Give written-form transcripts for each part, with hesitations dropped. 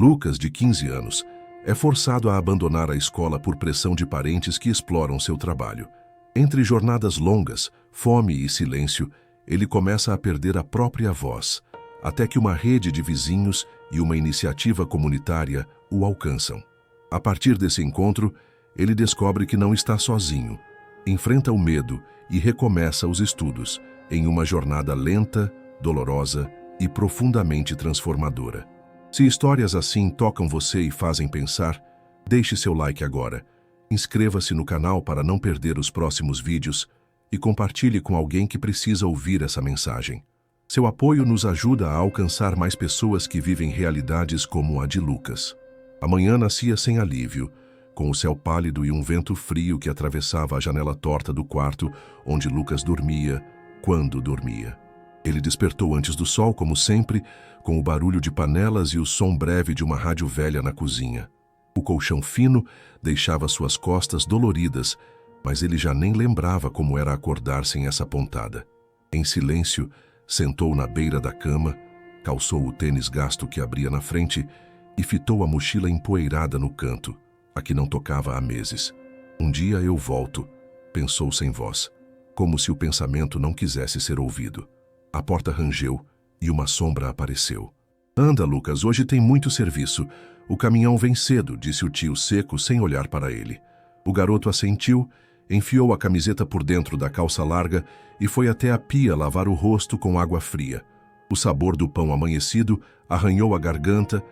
Lucas, de 15 anos, é forçado a abandonar a escola por pressão de parentes que exploram seu trabalho. Entre jornadas longas, fome e silêncio, ele começa a perder a própria voz, até que uma rede de vizinhos e uma iniciativa comunitária o alcançam. A partir desse encontro, ele descobre que não está sozinho, enfrenta o medo e recomeça os estudos, em uma jornada lenta, dolorosa e profundamente transformadora. Se histórias assim tocam você e fazem pensar, deixe seu like agora, inscreva-se no canal para não perder os próximos vídeos e compartilhe com alguém que precisa ouvir essa mensagem. Seu apoio nos ajuda a alcançar mais pessoas que vivem realidades como a de Lucas. A manhã nascia sem alívio, com o céu pálido e um vento frio que atravessava a janela torta do quarto onde Lucas dormia, quando dormia. Ele despertou antes do sol, como sempre, com o barulho de panelas e o som breve de uma rádio velha na cozinha. O colchão fino deixava suas costas doloridas, mas ele já nem lembrava como era acordar sem essa pontada. Em silêncio, sentou na beira da cama, calçou o tênis gasto que abria na frente e fitou a mochila empoeirada no canto, a que não tocava há meses. Um dia eu volto, pensou sem voz, como se o pensamento não quisesse ser ouvido. A porta rangeu e uma sombra apareceu. Anda, Lucas, hoje tem muito serviço. O caminhão vem cedo, disse o tio seco sem olhar para ele. O garoto assentiu, enfiou a camiseta por dentro da calça larga e foi até a pia lavar o rosto com água fria. O sabor do pão amanhecido arranhou a garganta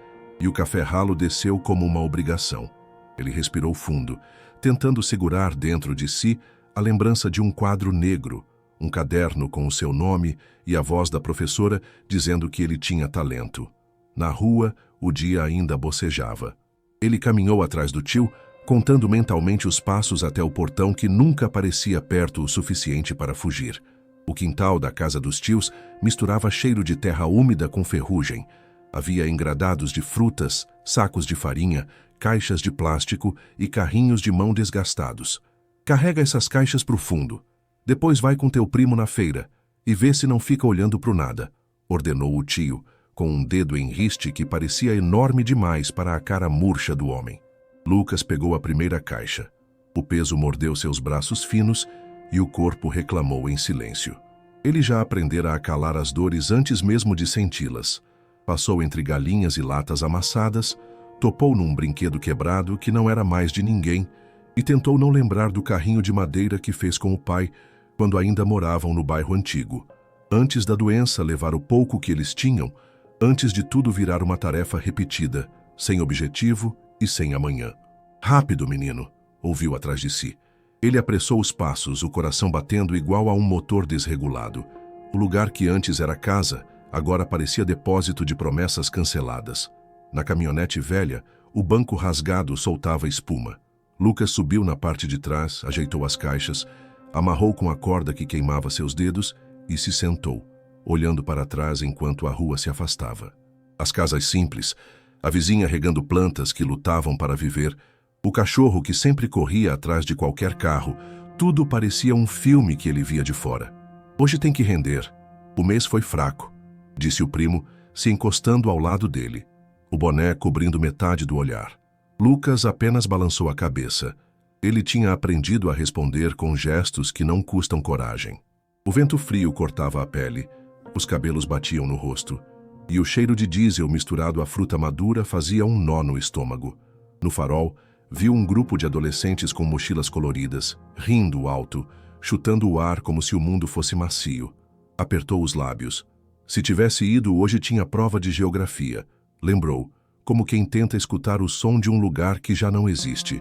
e o café ralo desceu como uma obrigação. Ele respirou fundo, tentando segurar dentro de si a lembrança de um quadro negro, um caderno com o seu nome e a voz da professora dizendo que ele tinha talento. Na rua, o dia ainda bocejava. Ele caminhou atrás do tio, contando mentalmente os passos até o portão que nunca parecia perto o suficiente para fugir. O quintal da casa dos tios misturava cheiro de terra úmida com ferrugem. Havia engradados de frutas, sacos de farinha, caixas de plástico e carrinhos de mão desgastados. Carrega essas caixas para o fundo. Depois vai com teu primo na feira e vê se não fica olhando para o nada, ordenou o tio, com um dedo em riste que parecia enorme demais para a cara murcha do homem. Lucas pegou a primeira caixa. O peso mordeu seus braços finos e o corpo reclamou em silêncio. Ele já aprendera a calar as dores antes mesmo de senti-las. Passou entre galinhas e latas amassadas, topou num brinquedo quebrado que não era mais de ninguém e tentou não lembrar do carrinho de madeira que fez com o pai quando ainda moravam no bairro antigo. Antes da doença levar o pouco que eles tinham, antes de tudo virar uma tarefa repetida, sem objetivo e sem amanhã. Rápido, menino, ouviu atrás de si. Ele apressou os passos, o coração batendo igual a um motor desregulado. O lugar que antes era casa, agora parecia depósito de promessas canceladas. Na caminhonete velha, o banco rasgado soltava espuma. Lucas subiu na parte de trás, ajeitou as caixas, amarrou com a corda que queimava seus dedos e se sentou, olhando para trás enquanto a rua se afastava. As casas simples, a vizinha regando plantas que lutavam para viver, o cachorro que sempre corria atrás de qualquer carro, tudo parecia um filme que ele via de fora. Hoje tem que render. O mês foi fraco, disse o primo, se encostando ao lado dele, o boné cobrindo metade do olhar. Lucas apenas balançou a cabeça. Ele tinha aprendido a responder com gestos que não custam coragem. O vento frio cortava a pele, os cabelos batiam no rosto, e o cheiro de diesel misturado à fruta madura fazia um nó no estômago. No farol, viu um grupo de adolescentes com mochilas coloridas, rindo alto, chutando o ar como se o mundo fosse macio. Apertou os lábios. Se tivesse ido, hoje tinha prova de geografia. Lembrou, como quem tenta escutar o som de um lugar que já não existe.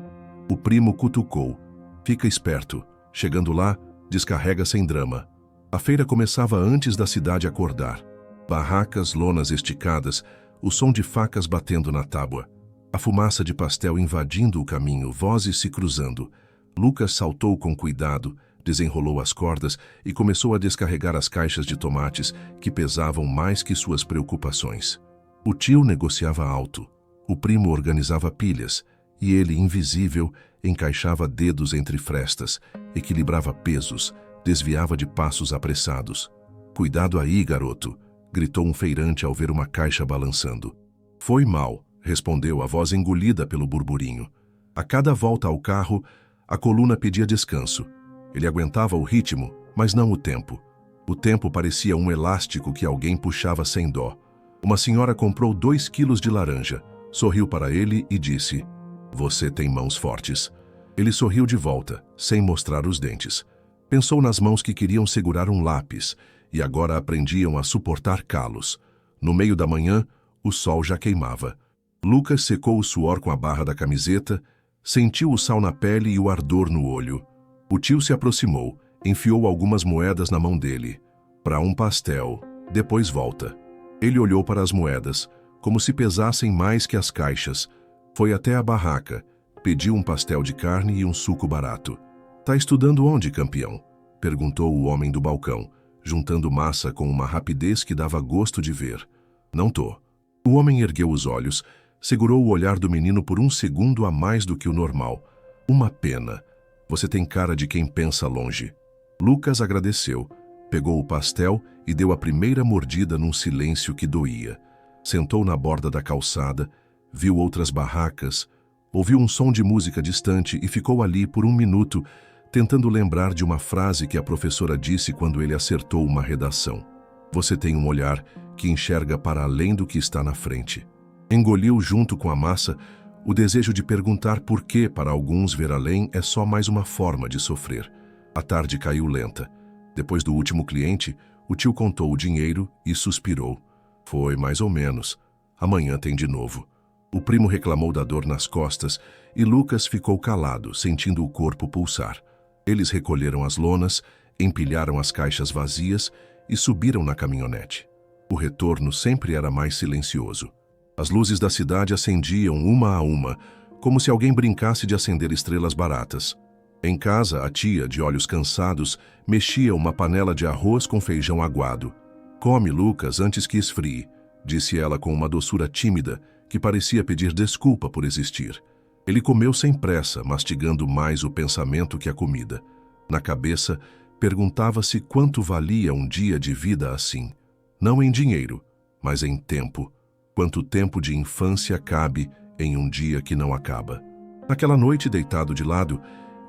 O primo cutucou. Fica esperto. Chegando lá, descarrega sem drama. A feira começava antes da cidade acordar. Barracas, lonas esticadas, o som de facas batendo na tábua. A fumaça de pastel invadindo o caminho, vozes se cruzando. Lucas saltou com cuidado, desenrolou as cordas e começou a descarregar as caixas de tomates que pesavam mais que suas preocupações. O tio negociava alto. O primo organizava pilhas. E ele, invisível, encaixava dedos entre frestas, equilibrava pesos, desviava de passos apressados. Cuidado aí, garoto, gritou um feirante ao ver uma caixa balançando. Foi mal, respondeu a voz engolida pelo burburinho. A cada volta ao carro, a coluna pedia descanso. Ele aguentava o ritmo, mas não o tempo. O tempo parecia um elástico que alguém puxava sem dó. Uma senhora comprou 2 quilos de laranja, sorriu para ele e disse: "Você tem mãos fortes." Ele sorriu de volta, sem mostrar os dentes. Pensou nas mãos que queriam segurar um lápis e agora aprendiam a suportar calos. No meio da manhã, o sol já queimava. Lucas secou o suor com a barra da camiseta, sentiu o sal na pele e o ardor no olho. O tio se aproximou, enfiou algumas moedas na mão dele. "Para um pastel, depois volta." Ele olhou para as moedas, como se pesassem mais que as caixas. Foi até a barraca, pediu um pastel de carne e um suco barato. "Tá estudando onde, campeão?" perguntou o homem do balcão, juntando massa com uma rapidez que dava gosto de ver. "Não tô." O homem ergueu os olhos, segurou o olhar do menino por um segundo a mais do que o normal. "Uma pena. Você tem cara de quem pensa longe." Lucas agradeceu, pegou o pastel e deu a primeira mordida num silêncio que doía. Sentou na borda da calçada, viu outras barracas, ouviu um som de música distante e ficou ali por um minuto, tentando lembrar de uma frase que a professora disse quando ele acertou uma redação. "Você tem um olhar que enxerga para além do que está na frente." Engoliu junto com a massa o desejo de perguntar por que, para alguns, ver além é só mais uma forma de sofrer. A tarde caiu lenta. Depois do último cliente, o tio contou o dinheiro e suspirou. "Foi mais ou menos. Amanhã tem de novo." O primo reclamou da dor nas costas e Lucas ficou calado, sentindo o corpo pulsar. Eles recolheram as lonas, empilharam as caixas vazias e subiram na caminhonete. O retorno sempre era mais silencioso. As luzes da cidade acendiam uma a uma, como se alguém brincasse de acender estrelas baratas. Em casa, a tia, de olhos cansados, mexia uma panela de arroz com feijão aguado. "Come, Lucas, antes que esfrie", disse ela com uma doçura tímida que parecia pedir desculpa por existir. Ele comeu sem pressa, mastigando mais o pensamento que a comida. Na cabeça, perguntava-se quanto valia um dia de vida assim. Não em dinheiro, mas em tempo. Quanto tempo de infância cabe em um dia que não acaba? Naquela noite, deitado de lado,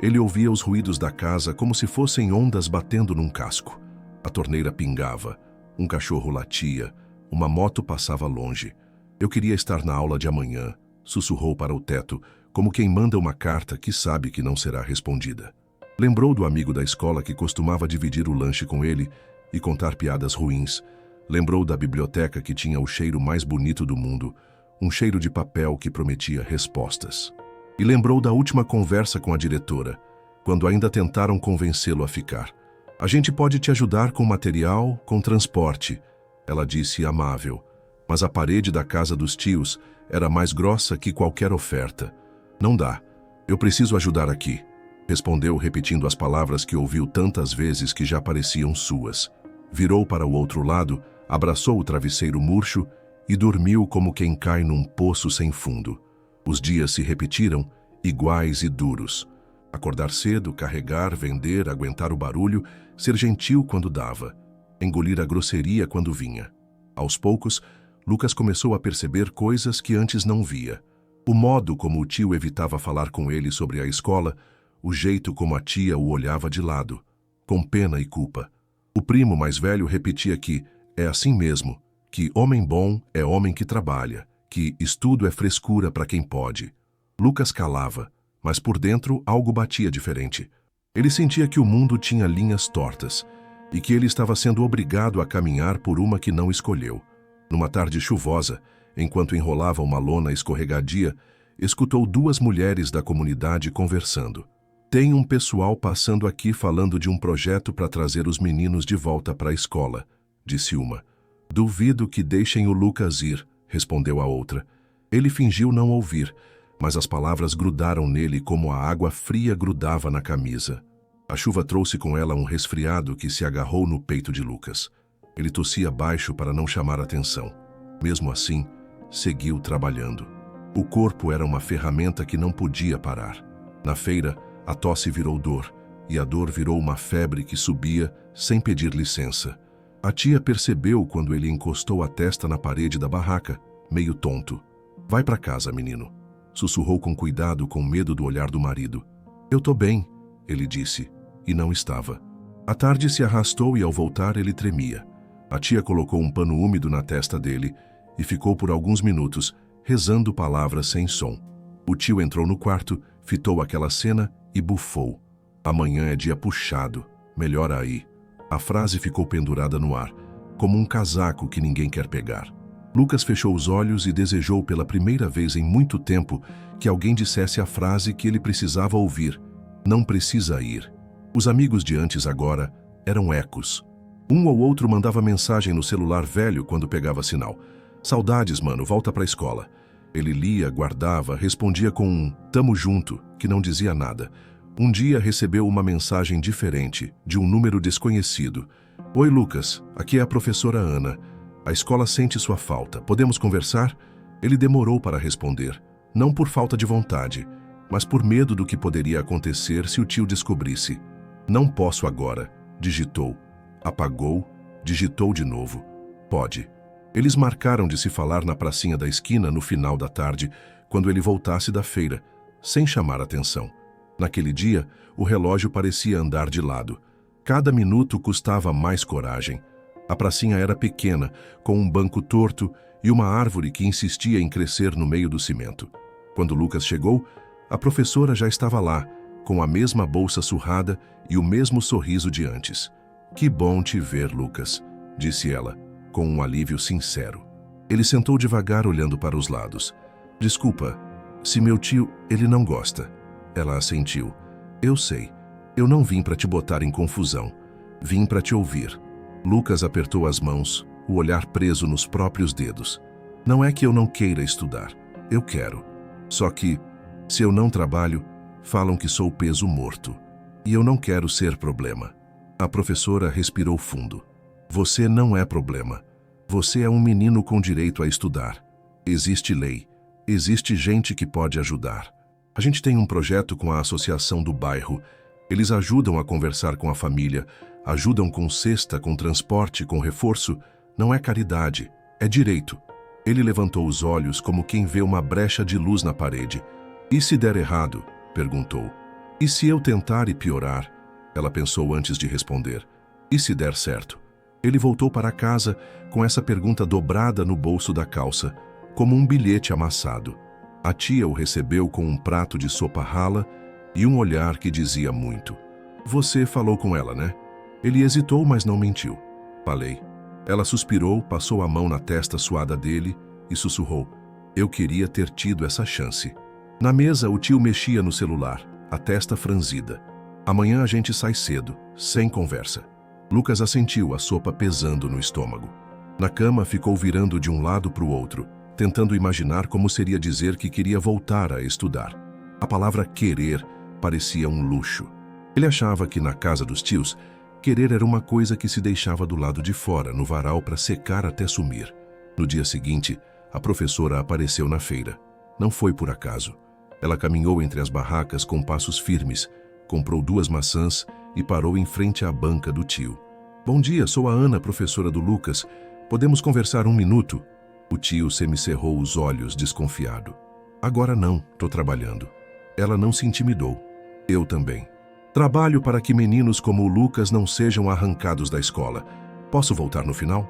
ele ouvia os ruídos da casa como se fossem ondas batendo num casco. A torneira pingava, um cachorro latia, uma moto passava longe. "Eu queria estar na aula de amanhã", sussurrou para o teto, como quem manda uma carta que sabe que não será respondida. Lembrou do amigo da escola que costumava dividir o lanche com ele e contar piadas ruins. Lembrou da biblioteca que tinha o cheiro mais bonito do mundo, um cheiro de papel que prometia respostas. E lembrou da última conversa com a diretora, quando ainda tentaram convencê-lo a ficar. "A gente pode te ajudar com material, com transporte", ela disse amável, mas a parede da casa dos tios era mais grossa que qualquer oferta. "Não dá. Eu preciso ajudar aqui", respondeu repetindo as palavras que ouviu tantas vezes que já pareciam suas. Virou para o outro lado, abraçou o travesseiro murcho e dormiu como quem cai num poço sem fundo. Os dias se repetiram, iguais e duros. Acordar cedo, carregar, vender, aguentar o barulho, ser gentil quando dava, engolir a grosseria quando vinha. Aos poucos, Lucas começou a perceber coisas que antes não via. O modo como o tio evitava falar com ele sobre a escola, o jeito como a tia o olhava de lado, com pena e culpa. O primo mais velho repetia que é assim mesmo, que homem bom é homem que trabalha, que estudo é frescura para quem pode. Lucas calava, mas por dentro algo batia diferente. Ele sentia que o mundo tinha linhas tortas e que ele estava sendo obrigado a caminhar por uma que não escolheu. Numa tarde chuvosa, enquanto enrolava uma lona escorregadia, escutou 2 mulheres da comunidade conversando. "Tem um pessoal passando aqui falando de um projeto para trazer os meninos de volta para a escola", disse uma. "Duvido que deixem o Lucas ir", respondeu a outra. Ele fingiu não ouvir, mas as palavras grudaram nele como a água fria grudava na camisa. A chuva trouxe com ela um resfriado que se agarrou no peito de Lucas. Ele tossia baixo para não chamar atenção. Mesmo assim, seguiu trabalhando. O corpo era uma ferramenta que não podia parar. Na feira, a tosse virou dor, e a dor virou uma febre que subia sem pedir licença. A tia percebeu quando ele encostou a testa na parede da barraca, meio tonto. Vai para casa, menino. Sussurrou com cuidado, com medo do olhar do marido. Eu tô bem, ele disse, e não estava. A tarde se arrastou e ao voltar ele tremia. A tia colocou um pano úmido na testa dele e ficou por alguns minutos rezando palavras sem som. O tio entrou no quarto, fitou aquela cena e bufou. Amanhã é dia puxado, melhor aí. A frase ficou pendurada no ar, como um casaco que ninguém quer pegar. Lucas fechou os olhos e desejou pela primeira vez em muito tempo que alguém dissesse a frase que ele precisava ouvir. Não precisa ir. Os amigos de antes agora eram ecos. Um ou outro mandava mensagem no celular velho quando pegava sinal. Saudades, mano, volta pra escola. Ele lia, guardava, respondia com um "tamo junto", que não dizia nada. Um dia recebeu uma mensagem diferente, de um número desconhecido. Oi, Lucas, aqui é a professora Ana. A escola sente sua falta. Podemos conversar? Ele demorou para responder, não por falta de vontade, mas por medo do que poderia acontecer se o tio descobrisse. Não posso agora, digitou. Apagou, digitou de novo. Pode. Eles marcaram de se falar na pracinha da esquina no final da tarde, quando ele voltasse da feira, sem chamar atenção. Naquele dia, o relógio parecia andar de lado. Cada minuto custava mais coragem. A pracinha era pequena, com um banco torto e uma árvore que insistia em crescer no meio do cimento. Quando Lucas chegou, a professora já estava lá, com a mesma bolsa surrada e o mesmo sorriso de antes. Que bom te ver, Lucas, disse ela, com um alívio sincero. Ele sentou devagar, olhando para os lados. Desculpa, se meu tio, ele não gosta. Ela assentiu. Eu sei. Eu não vim para te botar em confusão. Vim para te ouvir. Lucas apertou as mãos, o olhar preso nos próprios dedos. Não é que eu não queira estudar. Eu quero. Só que, se eu não trabalho, falam que sou peso morto. E eu não quero ser problema. A professora respirou fundo. Você não é problema. Você é um menino com direito a estudar. Existe lei. Existe gente que pode ajudar. A gente tem um projeto com a associação do bairro. Eles ajudam a conversar com a família, ajudam com cesta, com transporte, com reforço. Não é caridade, é direito. Ele levantou os olhos como quem vê uma brecha de luz na parede. E se der errado? Perguntou. E se eu tentar e piorar? Ela pensou antes de responder. E se der certo? Ele voltou para casa com essa pergunta dobrada no bolso da calça, como um bilhete amassado. A tia o recebeu com um prato de sopa rala e um olhar que dizia muito. Você falou com ela, né? Ele hesitou, mas não mentiu. Falei. Ela suspirou, passou a mão na testa suada dele e sussurrou. Eu queria ter tido essa chance. Na mesa, o tio mexia no celular, a testa franzida. Amanhã a gente sai cedo, sem conversa. Lucas assentiu, a sopa pesando no estômago. Na cama, ficou virando de um lado para o outro, tentando imaginar como seria dizer que queria voltar a estudar. A palavra querer parecia um luxo. Ele achava que na casa dos tios, querer era uma coisa que se deixava do lado de fora, no varal, para secar até sumir. No dia seguinte, a professora apareceu na feira. Não foi por acaso. Ela caminhou entre as barracas com passos firmes, comprou 2 maçãs e parou em frente à banca do tio. Bom dia, sou a Ana, professora do Lucas. Podemos conversar 1 minuto? O tio semicerrou os olhos, desconfiado. Agora não, tô trabalhando. Ela não se intimidou. Eu também. Trabalho para que meninos como o Lucas não sejam arrancados da escola. Posso voltar no final?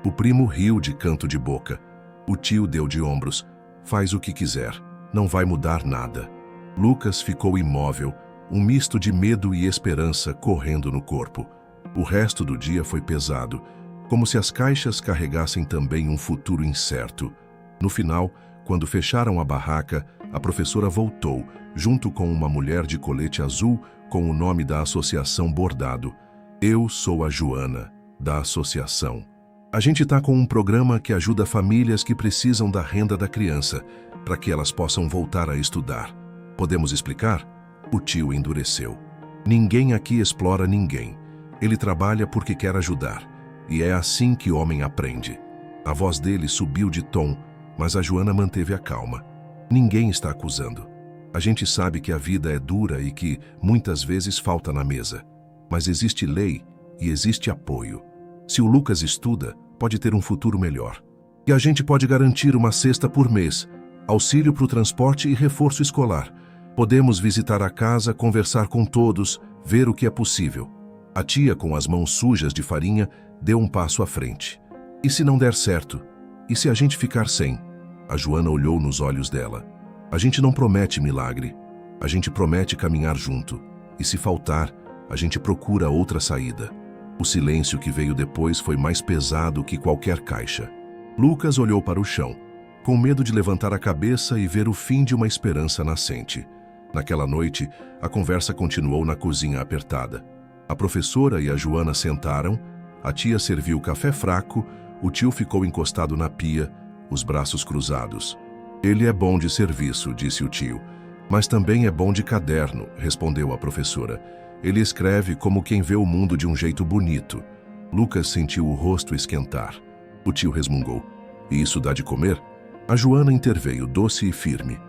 O primo riu de canto de boca. O tio deu de ombros. Faz o que quiser. Não vai mudar nada. Lucas ficou imóvel, um misto de medo e esperança correndo no corpo. O resto do dia foi pesado, como se as caixas carregassem também um futuro incerto. No final, quando fecharam a barraca, a professora voltou, junto com uma mulher de colete azul com o nome da associação bordado. Eu sou a Joana, da associação. A gente está com um programa que ajuda famílias que precisam da renda da criança, para que elas possam voltar a estudar. Podemos explicar? O tio endureceu. Ninguém aqui explora ninguém. Ele trabalha porque quer ajudar. E é assim que homem aprende. A voz dele subiu de tom, mas a Joana manteve a calma. Ninguém está acusando. A gente sabe que a vida é dura e que, muitas vezes, falta na mesa. Mas existe lei e existe apoio. Se o Lucas estuda, pode ter um futuro melhor. E a gente pode garantir uma cesta por mês. auxílio para o transporte e reforço escolar. Podemos visitar a casa, conversar com todos, ver o que é possível. A tia, com as mãos sujas de farinha, deu um passo à frente. E se não der certo? E se a gente ficar sem? A Joana olhou nos olhos dela. A gente não promete milagre. A gente promete caminhar junto. E se faltar, a gente procura outra saída. O silêncio que veio depois foi mais pesado que qualquer caixa. Lucas olhou para o chão, com medo de levantar a cabeça e ver o fim de uma esperança nascente. Naquela noite, a conversa continuou na cozinha apertada. A professora e a Joana sentaram, a tia serviu café fraco, o tio ficou encostado na pia, os braços cruzados. Ele é bom de serviço, disse o tio. Mas também é bom de caderno, respondeu a professora. Ele escreve como quem vê o mundo de um jeito bonito. Lucas sentiu o rosto esquentar. O tio resmungou. E isso dá de comer? A Joana interveio, doce e firme.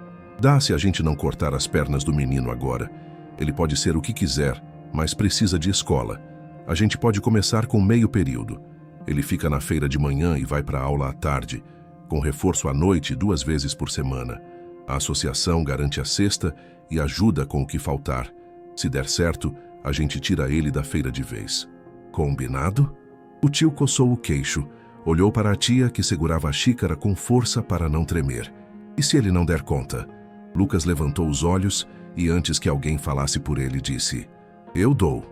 Dá se a gente não cortar as pernas do menino agora. Ele pode ser o que quiser, mas precisa de escola. A gente pode começar com meio período. Ele fica na feira de manhã e vai para a aula à tarde, com reforço à noite 2 vezes por semana. A associação garante a cesta e ajuda com o que faltar. Se der certo, a gente tira ele da feira de vez. Combinado? O tio coçou o queixo, olhou para a tia que segurava a xícara com força para não tremer. E se ele não der conta? Lucas levantou os olhos e antes que alguém falasse por ele, disse: Eu dou.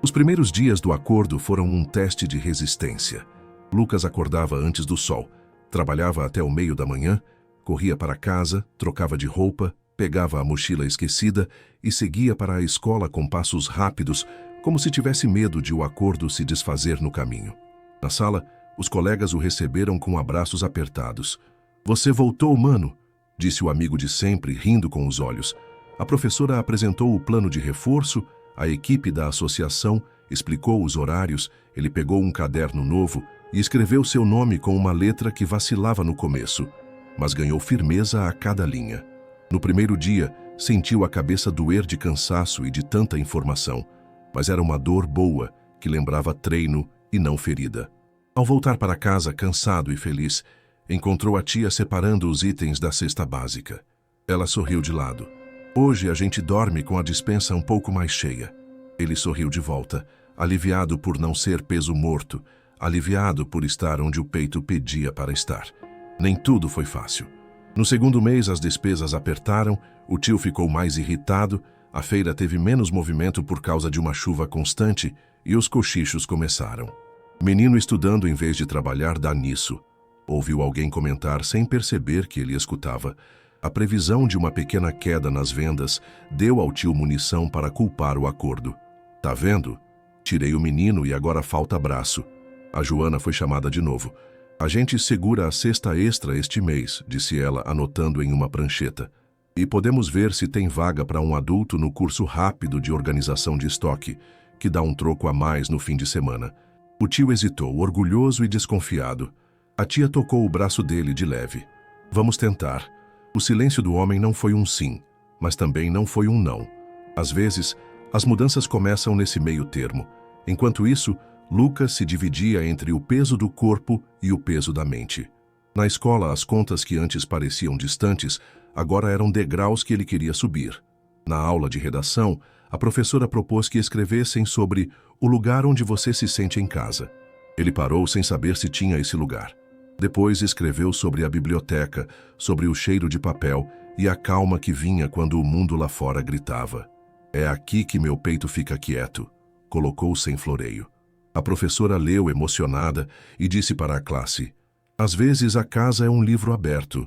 Os primeiros dias do acordo foram um teste de resistência. Lucas acordava antes do sol, trabalhava até o meio da manhã, corria para casa, trocava de roupa, pegava a mochila esquecida e seguia para a escola com passos rápidos, como se tivesse medo de o acordo se desfazer no caminho. Na sala, os colegas o receberam com abraços apertados. Você voltou, mano, disse o amigo de sempre, rindo com os olhos. A professora apresentou o plano de reforço, a equipe da associação explicou os horários, ele pegou um caderno novo e escreveu seu nome com uma letra que vacilava no começo, mas ganhou firmeza a cada linha. No primeiro dia, sentiu a cabeça doer de cansaço e de tanta informação, mas era uma dor boa, que lembrava treino e não ferida. Ao voltar para casa, cansado e feliz, encontrou a tia separando os itens da cesta básica. Ela sorriu de lado. Hoje a gente dorme com a despensa um pouco mais cheia. Ele sorriu de volta, aliviado por não ser peso morto, aliviado por estar onde o peito pedia para estar. Nem tudo foi fácil. No segundo mês as despesas apertaram, o tio ficou mais irritado, a feira teve menos movimento por causa de uma chuva constante e os cochichos começaram. Menino estudando em vez de trabalhar dá nisso. Ouviu alguém comentar sem perceber que ele escutava. A previsão de uma pequena queda nas vendas deu ao tio munição para culpar o acordo. Tá vendo? Tirei o menino e agora falta braço. A Joana foi chamada de novo. A gente segura a cesta extra este mês, disse ela, anotando em uma prancheta. E podemos ver se tem vaga para um adulto no curso rápido de organização de estoque, que dá um troco a mais no fim de semana. O tio hesitou, orgulhoso e desconfiado. A tia tocou o braço dele de leve. Vamos tentar. O silêncio do homem não foi um sim, mas também não foi um não. Às vezes, as mudanças começam nesse meio termo. Enquanto isso, Lucas se dividia entre o peso do corpo e o peso da mente. Na escola, as contas que antes pareciam distantes, agora eram degraus que ele queria subir. Na aula de redação, a professora propôs que escrevessem sobre o lugar onde você se sente em casa. Ele parou sem saber se tinha esse lugar. Depois escreveu sobre a biblioteca, sobre o cheiro de papel e a calma que vinha quando o mundo lá fora gritava. É aqui que meu peito fica quieto, colocou sem floreio. A professora leu emocionada e disse para a classe: às vezes a casa é um livro aberto.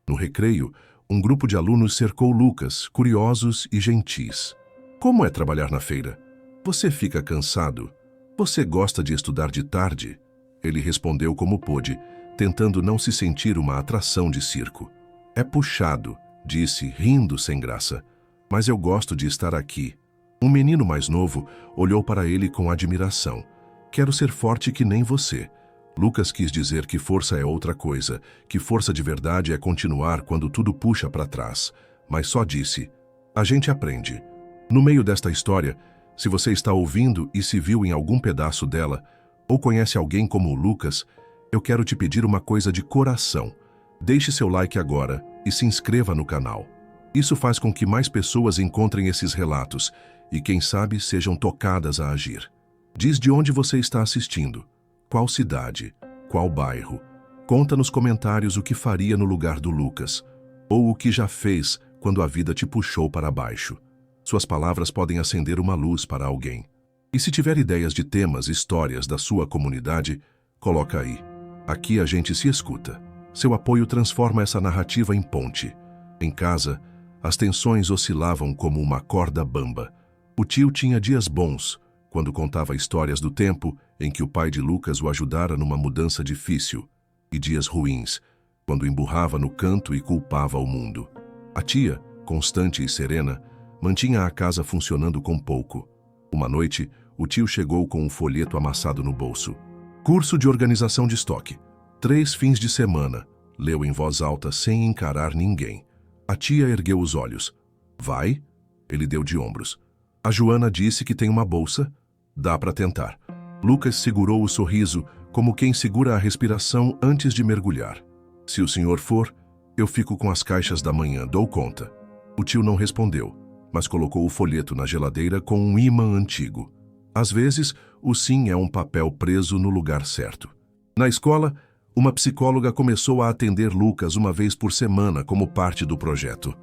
No recreio, um grupo de alunos cercou Lucas, curiosos e gentis. Como é trabalhar na feira? Você fica cansado? Você gosta de estudar de tarde? Ele respondeu como pôde, tentando não se sentir uma atração de circo. É puxado, disse, rindo sem graça. Mas eu gosto de estar aqui. Um menino mais novo olhou para ele com admiração. Quero ser forte que nem você. Lucas quis dizer que força é outra coisa, que força de verdade é continuar quando tudo puxa para trás. Mas só disse, a gente aprende. No meio desta história, se você está ouvindo e se viu em algum pedaço dela, ou conhece alguém como o Lucas, eu quero te pedir uma coisa de coração. Deixe seu like agora, e se inscreva no canal. Isso faz com que mais pessoas encontrem esses relatos e, quem sabe, sejam tocadas a agir. Diz de onde você está assistindo, qual cidade, qual bairro. Conta nos comentários o que faria no lugar do Lucas, ou o que já fez quando a vida te puxou para baixo. Suas palavras podem acender uma luz para alguém. E se tiver ideias de temas, histórias da sua comunidade, coloca aí. Aqui a gente se escuta. Seu apoio transforma essa narrativa em ponte. Em casa, as tensões oscilavam como uma corda bamba. O tio tinha dias bons, quando contava histórias do tempo em que o pai de Lucas o ajudara numa mudança difícil, e dias ruins, quando emburrava no canto e culpava o mundo. A tia, constante e serena, mantinha a casa funcionando com pouco. Uma noite, o tio chegou com um folheto amassado no bolso. Curso de organização de estoque. 3 fins de semana. Leu em voz alta sem encarar ninguém. A tia ergueu os olhos. Vai? Ele deu de ombros. A Joana disse que tem uma bolsa. Dá para tentar. Lucas segurou o sorriso, como quem segura a respiração antes de mergulhar. Se o senhor for, eu fico com as caixas da manhã, dou conta. O tio não respondeu, mas colocou o folheto na geladeira com um ímã antigo. Às vezes, o sim é um papel preso no lugar certo. Na escola, uma psicóloga começou a atender Lucas uma vez por semana como parte do projeto.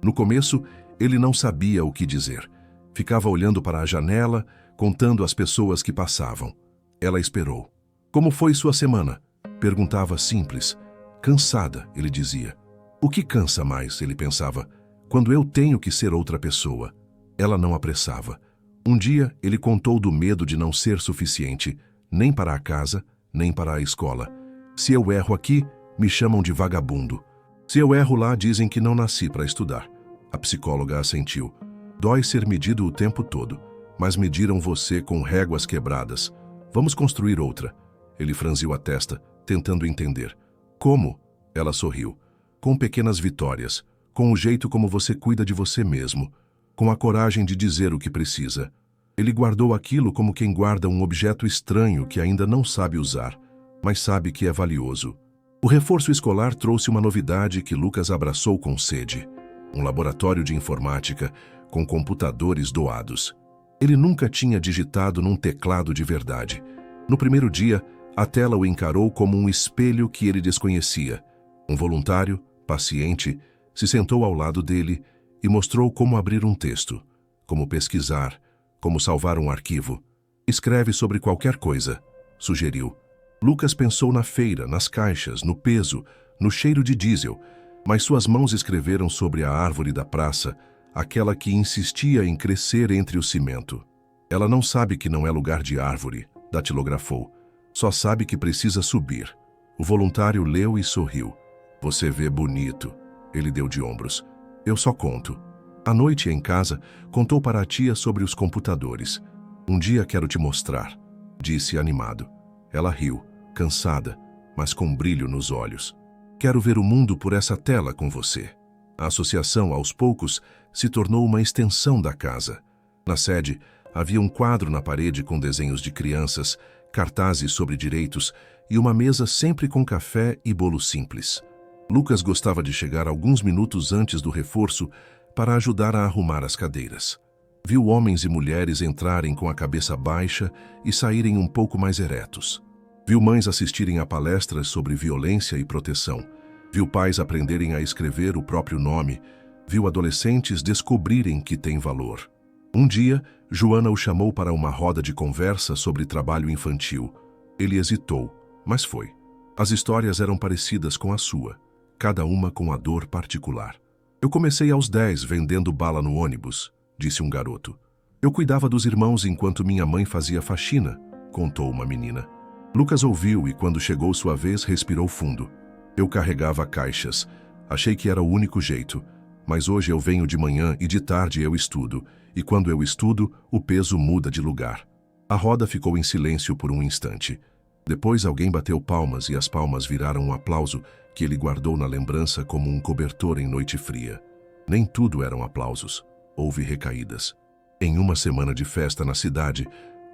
No começo, ele não sabia o que dizer. Ficava olhando para a janela, contando as pessoas que passavam. Ela esperou. Como foi sua semana? Perguntava simples. Cansada, ele dizia. O que cansa mais, ele pensava, quando eu tenho que ser outra pessoa? Ela não apressava. Um dia, ele contou do medo de não ser suficiente, nem para a casa, nem para a escola. Se eu erro aqui, me chamam de vagabundo. Se eu erro lá, dizem que não nasci para estudar. A psicóloga assentiu. Dói ser medido o tempo todo, mas mediram você com réguas quebradas. Vamos construir outra. Ele franziu a testa, tentando entender. Como? Ela sorriu. Com pequenas vitórias, com o jeito como você cuida de você mesmo, com a coragem de dizer o que precisa. Ele guardou aquilo como quem guarda um objeto estranho que ainda não sabe usar, mas sabe que é valioso. O reforço escolar trouxe uma novidade que Lucas abraçou com sede. Um laboratório de informática com computadores doados. Ele nunca tinha digitado num teclado de verdade. No primeiro dia, a tela o encarou como um espelho que ele desconhecia. Um voluntário, paciente, se sentou ao lado dele e mostrou como abrir um texto, como pesquisar, como salvar um arquivo. Escreve sobre qualquer coisa, sugeriu. Lucas pensou na feira, nas caixas, no peso, no cheiro de diesel, mas suas mãos escreveram sobre a árvore da praça, aquela que insistia em crescer entre o cimento. Ela não sabe que não é lugar de árvore, datilografou. Só sabe que precisa subir. O voluntário leu e sorriu. Você vê bonito. Ele deu de ombros. Eu só conto. À noite, em casa, contou para a tia sobre os computadores. Um dia quero te mostrar, disse animado. Ela riu, cansada, mas com brilho nos olhos. Quero ver o mundo por essa tela com você. A associação, aos poucos, se tornou uma extensão da casa. Na sede, havia um quadro na parede com desenhos de crianças, cartazes sobre direitos e uma mesa sempre com café e bolo simples. Lucas gostava de chegar alguns minutos antes do reforço para ajudar a arrumar as cadeiras. Viu homens e mulheres entrarem com a cabeça baixa e saírem um pouco mais eretos. Viu mães assistirem a palestras sobre violência e proteção. Viu pais aprenderem a escrever o próprio nome. Viu adolescentes descobrirem que têm valor. Um dia, Joana o chamou para uma roda de conversa sobre trabalho infantil. Ele hesitou, mas foi. As histórias eram parecidas com a sua, cada uma com a dor particular. Eu comecei aos 10 vendendo bala no ônibus, disse um garoto. Eu cuidava dos irmãos enquanto minha mãe fazia faxina, contou uma menina. Lucas ouviu e quando chegou sua vez respirou fundo. Eu carregava caixas. Achei que era o único jeito. Mas hoje eu venho de manhã e de tarde eu estudo. E quando eu estudo, o peso muda de lugar. A roda ficou em silêncio por um instante. Depois alguém bateu palmas e as palmas viraram um aplauso que ele guardou na lembrança como um cobertor em noite fria. Nem tudo eram aplausos. Houve recaídas. Em uma semana de festa na cidade,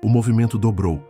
o movimento dobrou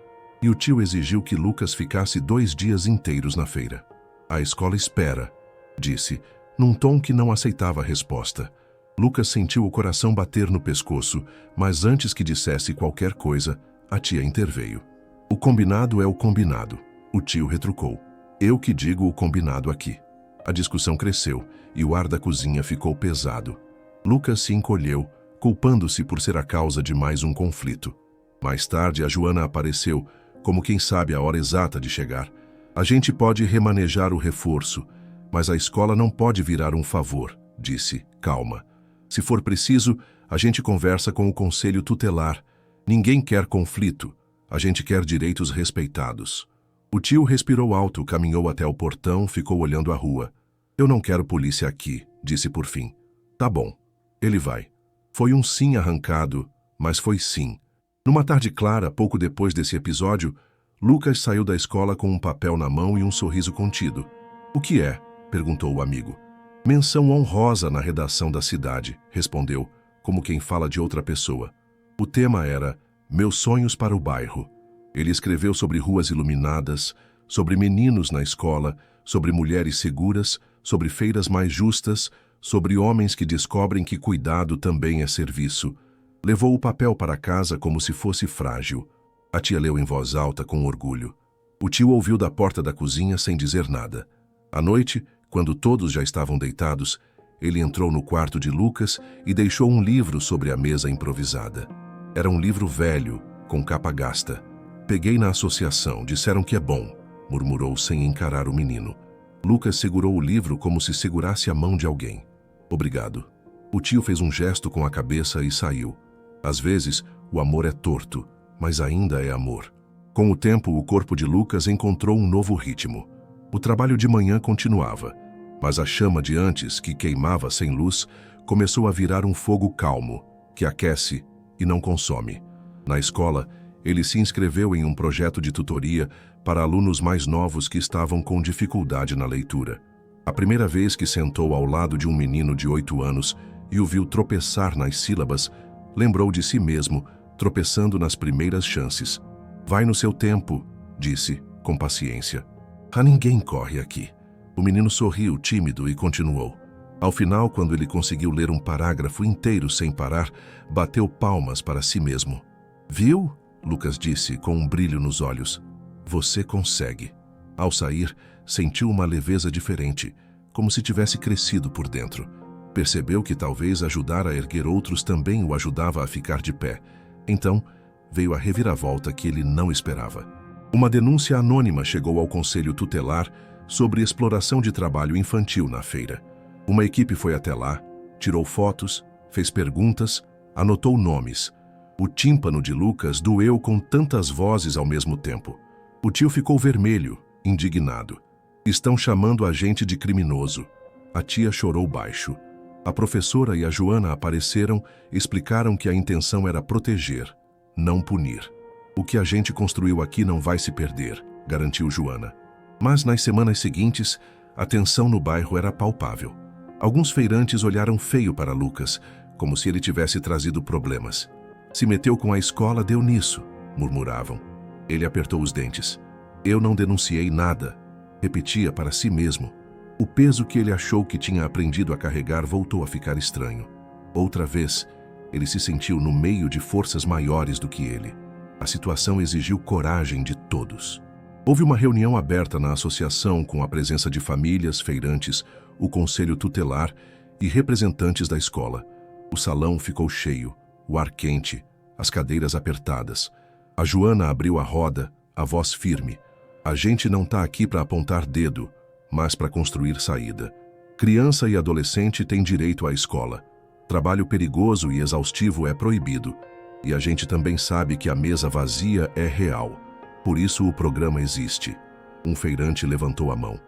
e o tio exigiu que Lucas ficasse 2 dias inteiros na feira. A escola espera, disse, num tom que não aceitava a resposta. Lucas sentiu o coração bater no pescoço, mas antes que dissesse qualquer coisa, a tia interveio. O combinado é o combinado, o tio retrucou. Eu que digo o combinado aqui. A discussão cresceu e o ar da cozinha ficou pesado. Lucas se encolheu, culpando-se por ser a causa de mais um conflito. Mais tarde, a Joana apareceu, como quem sabe a hora exata de chegar. A gente pode remanejar o reforço, mas a escola não pode virar um favor, disse, calma. Se for preciso, a gente conversa com o conselho tutelar. Ninguém quer conflito, a gente quer direitos respeitados. O tio respirou alto, caminhou até o portão, ficou olhando a rua. Eu não quero polícia aqui, disse por fim. Tá bom, ele vai. Foi um sim arrancado, mas foi sim. Numa tarde clara, pouco depois desse episódio, Lucas saiu da escola com um papel na mão e um sorriso contido. O que é? Perguntou o amigo. Menção honrosa na redação da cidade, respondeu, como quem fala de outra pessoa. O tema era Meus sonhos para o bairro. Ele escreveu sobre ruas iluminadas, sobre meninos na escola, sobre mulheres seguras, sobre feiras mais justas, sobre homens que descobrem que cuidado também é serviço. Levou o papel para casa como se fosse frágil. A tia leu em voz alta com orgulho. O tio ouviu da porta da cozinha sem dizer nada. À noite, quando todos já estavam deitados, ele entrou no quarto de Lucas e deixou um livro sobre a mesa improvisada. Era um livro velho, com capa gasta. Peguei na associação, disseram que é bom, murmurou sem encarar o menino. Lucas segurou o livro como se segurasse a mão de alguém. Obrigado. O tio fez um gesto com a cabeça e saiu. Às vezes, o amor é torto, mas ainda é amor. Com o tempo, o corpo de Lucas encontrou um novo ritmo. O trabalho de manhã continuava, mas a chama de antes, que queimava sem luz, começou a virar um fogo calmo, que aquece e não consome. Na escola, ele se inscreveu em um projeto de tutoria para alunos mais novos que estavam com dificuldade na leitura. A primeira vez que sentou ao lado de um menino de 8 anos e o viu tropeçar nas sílabas, lembrou de si mesmo, tropeçando nas primeiras chances. Vai no seu tempo, disse, com paciência. Ninguém corre aqui. O menino sorriu, tímido, e continuou. Ao final, quando ele conseguiu ler um parágrafo inteiro sem parar, bateu palmas para si mesmo. Viu? Lucas disse, com um brilho nos olhos. Você consegue. Ao sair, sentiu uma leveza diferente, como se tivesse crescido por dentro. Percebeu que talvez ajudar a erguer outros também o ajudava a ficar de pé. Então, veio a reviravolta que ele não esperava. Uma denúncia anônima chegou ao Conselho Tutelar sobre exploração de trabalho infantil na feira. Uma equipe foi até lá, tirou fotos, fez perguntas, anotou nomes. O tímpano de Lucas doeu com tantas vozes ao mesmo tempo. O tio ficou vermelho, indignado. Estão chamando a gente de criminoso. A tia chorou baixo. A professora e a Joana apareceram e explicaram que a intenção era proteger, não punir. O que a gente construiu aqui não vai se perder, garantiu Joana. Mas nas semanas seguintes, a tensão no bairro era palpável. Alguns feirantes olharam feio para Lucas, como se ele tivesse trazido problemas. Se meteu com a escola, deu nisso, murmuravam. Ele apertou os dentes. Eu não denunciei nada, repetia para si mesmo. O peso que ele achou que tinha aprendido a carregar voltou a ficar estranho. Outra vez, ele se sentiu no meio de forças maiores do que ele. A situação exigiu coragem de todos. Houve uma reunião aberta na associação com a presença de famílias, feirantes, o conselho tutelar e representantes da escola. O salão ficou cheio, o ar quente, as cadeiras apertadas. A Joana abriu a roda, a voz firme. A gente não está aqui para apontar dedo, mas para construir saída. Criança e adolescente têm direito à escola. Trabalho perigoso e exaustivo é proibido. E a gente também sabe que a mesa vazia é real. Por isso o programa existe. Um feirante levantou a mão.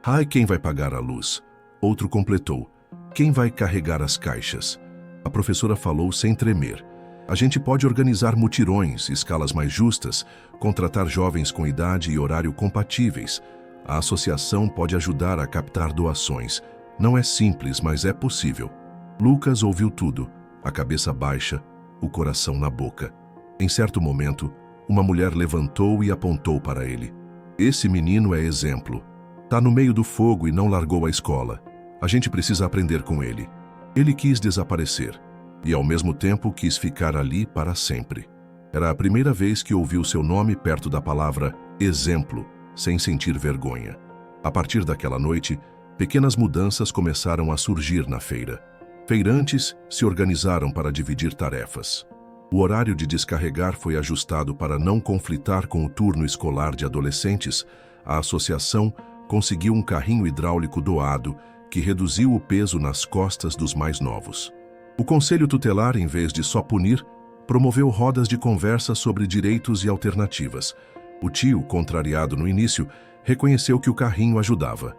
Ai, quem vai pagar a luz? Outro completou. Quem vai carregar as caixas? A professora falou sem tremer. A gente pode organizar mutirões, escalas mais justas, contratar jovens com idade e horário compatíveis. A associação pode ajudar a captar doações. Não é simples, mas é possível. Lucas ouviu tudo, a cabeça baixa, o coração na boca. Em certo momento, uma mulher levantou e apontou para ele. Esse menino é exemplo. Tá no meio do fogo e não largou a escola. A gente precisa aprender com ele. Ele quis desaparecer e, ao mesmo tempo, quis ficar ali para sempre. Era a primeira vez que ouviu seu nome perto da palavra exemplo, sem sentir vergonha. A partir daquela noite, pequenas mudanças começaram a surgir na feira. Feirantes se organizaram para dividir tarefas. O horário de descarregar foi ajustado para não conflitar com o turno escolar de adolescentes. A associação conseguiu um carrinho hidráulico doado que reduziu o peso nas costas dos mais novos. O conselho tutelar, em vez de só punir, promoveu rodas de conversa sobre direitos e alternativas. O tio, contrariado no início, reconheceu que o carrinho ajudava.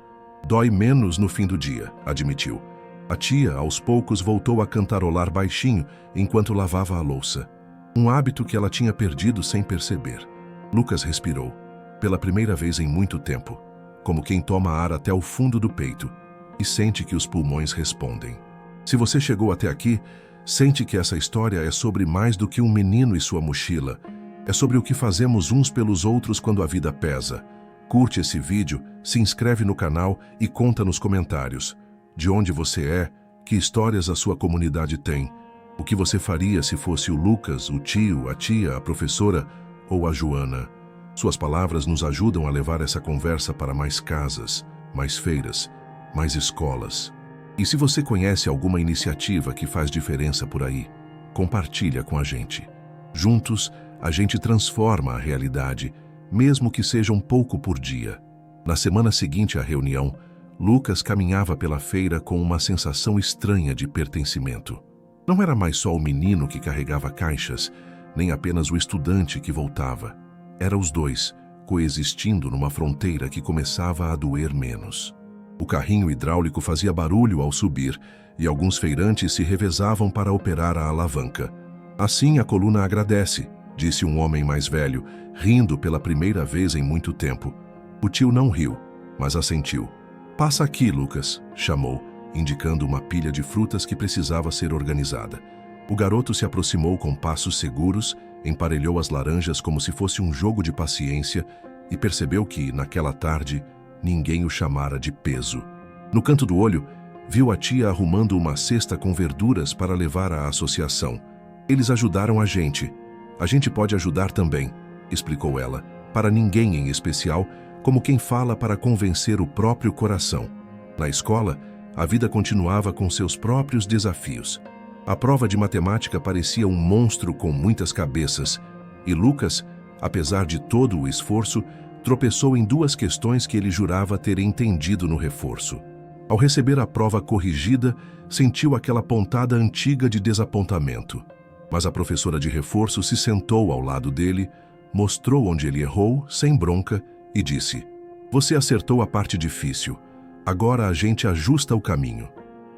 Dói menos no fim do dia, admitiu. A tia, aos poucos, voltou a cantarolar baixinho enquanto lavava a louça. Um hábito que ela tinha perdido sem perceber. Lucas respirou, pela primeira vez em muito tempo, como quem toma ar até o fundo do peito e sente que os pulmões respondem. Se você chegou até aqui, sente que essa história é sobre mais do que um menino e sua mochila. É sobre o que fazemos uns pelos outros quando a vida pesa. Curte esse vídeo, se inscreve no canal e conta nos comentários. De onde você é, que histórias a sua comunidade tem, o que você faria se fosse o Lucas, o tio, a tia, a professora ou a Joana. Suas palavras nos ajudam a levar essa conversa para mais casas, mais feiras, mais escolas. E se você conhece alguma iniciativa que faz diferença por aí, compartilha com a gente. Juntos, a gente transforma a realidade, mesmo que seja um pouco por dia. Na semana seguinte à reunião, Lucas caminhava pela feira com uma sensação estranha de pertencimento. Não era mais só o menino que carregava caixas, nem apenas o estudante que voltava. Era os dois, coexistindo numa fronteira que começava a doer menos. O carrinho hidráulico fazia barulho ao subir e alguns feirantes se revezavam para operar a alavanca. Assim a coluna agradece, disse um homem mais velho, rindo pela primeira vez em muito tempo. O tio não riu, mas assentiu. Passa aqui, Lucas, chamou, indicando uma pilha de frutas que precisava ser organizada. O garoto se aproximou com passos seguros, emparelhou as laranjas como se fosse um jogo de paciência e percebeu que, naquela tarde, ninguém o chamara de peso. No canto do olho, viu a tia arrumando uma cesta com verduras para levar à associação. Eles ajudaram a gente. A gente pode ajudar também, explicou ela, para ninguém em especial, como quem fala para convencer o próprio coração. Na escola, a vida continuava com seus próprios desafios. A prova de matemática parecia um monstro com muitas cabeças, e Lucas, apesar de todo o esforço, tropeçou em duas questões que ele jurava ter entendido no reforço. Ao receber a prova corrigida, sentiu aquela pontada antiga de desapontamento. Mas a professora de reforço se sentou ao lado dele, mostrou onde ele errou, sem bronca, e disse: "Você acertou a parte difícil. Agora a gente ajusta o caminho."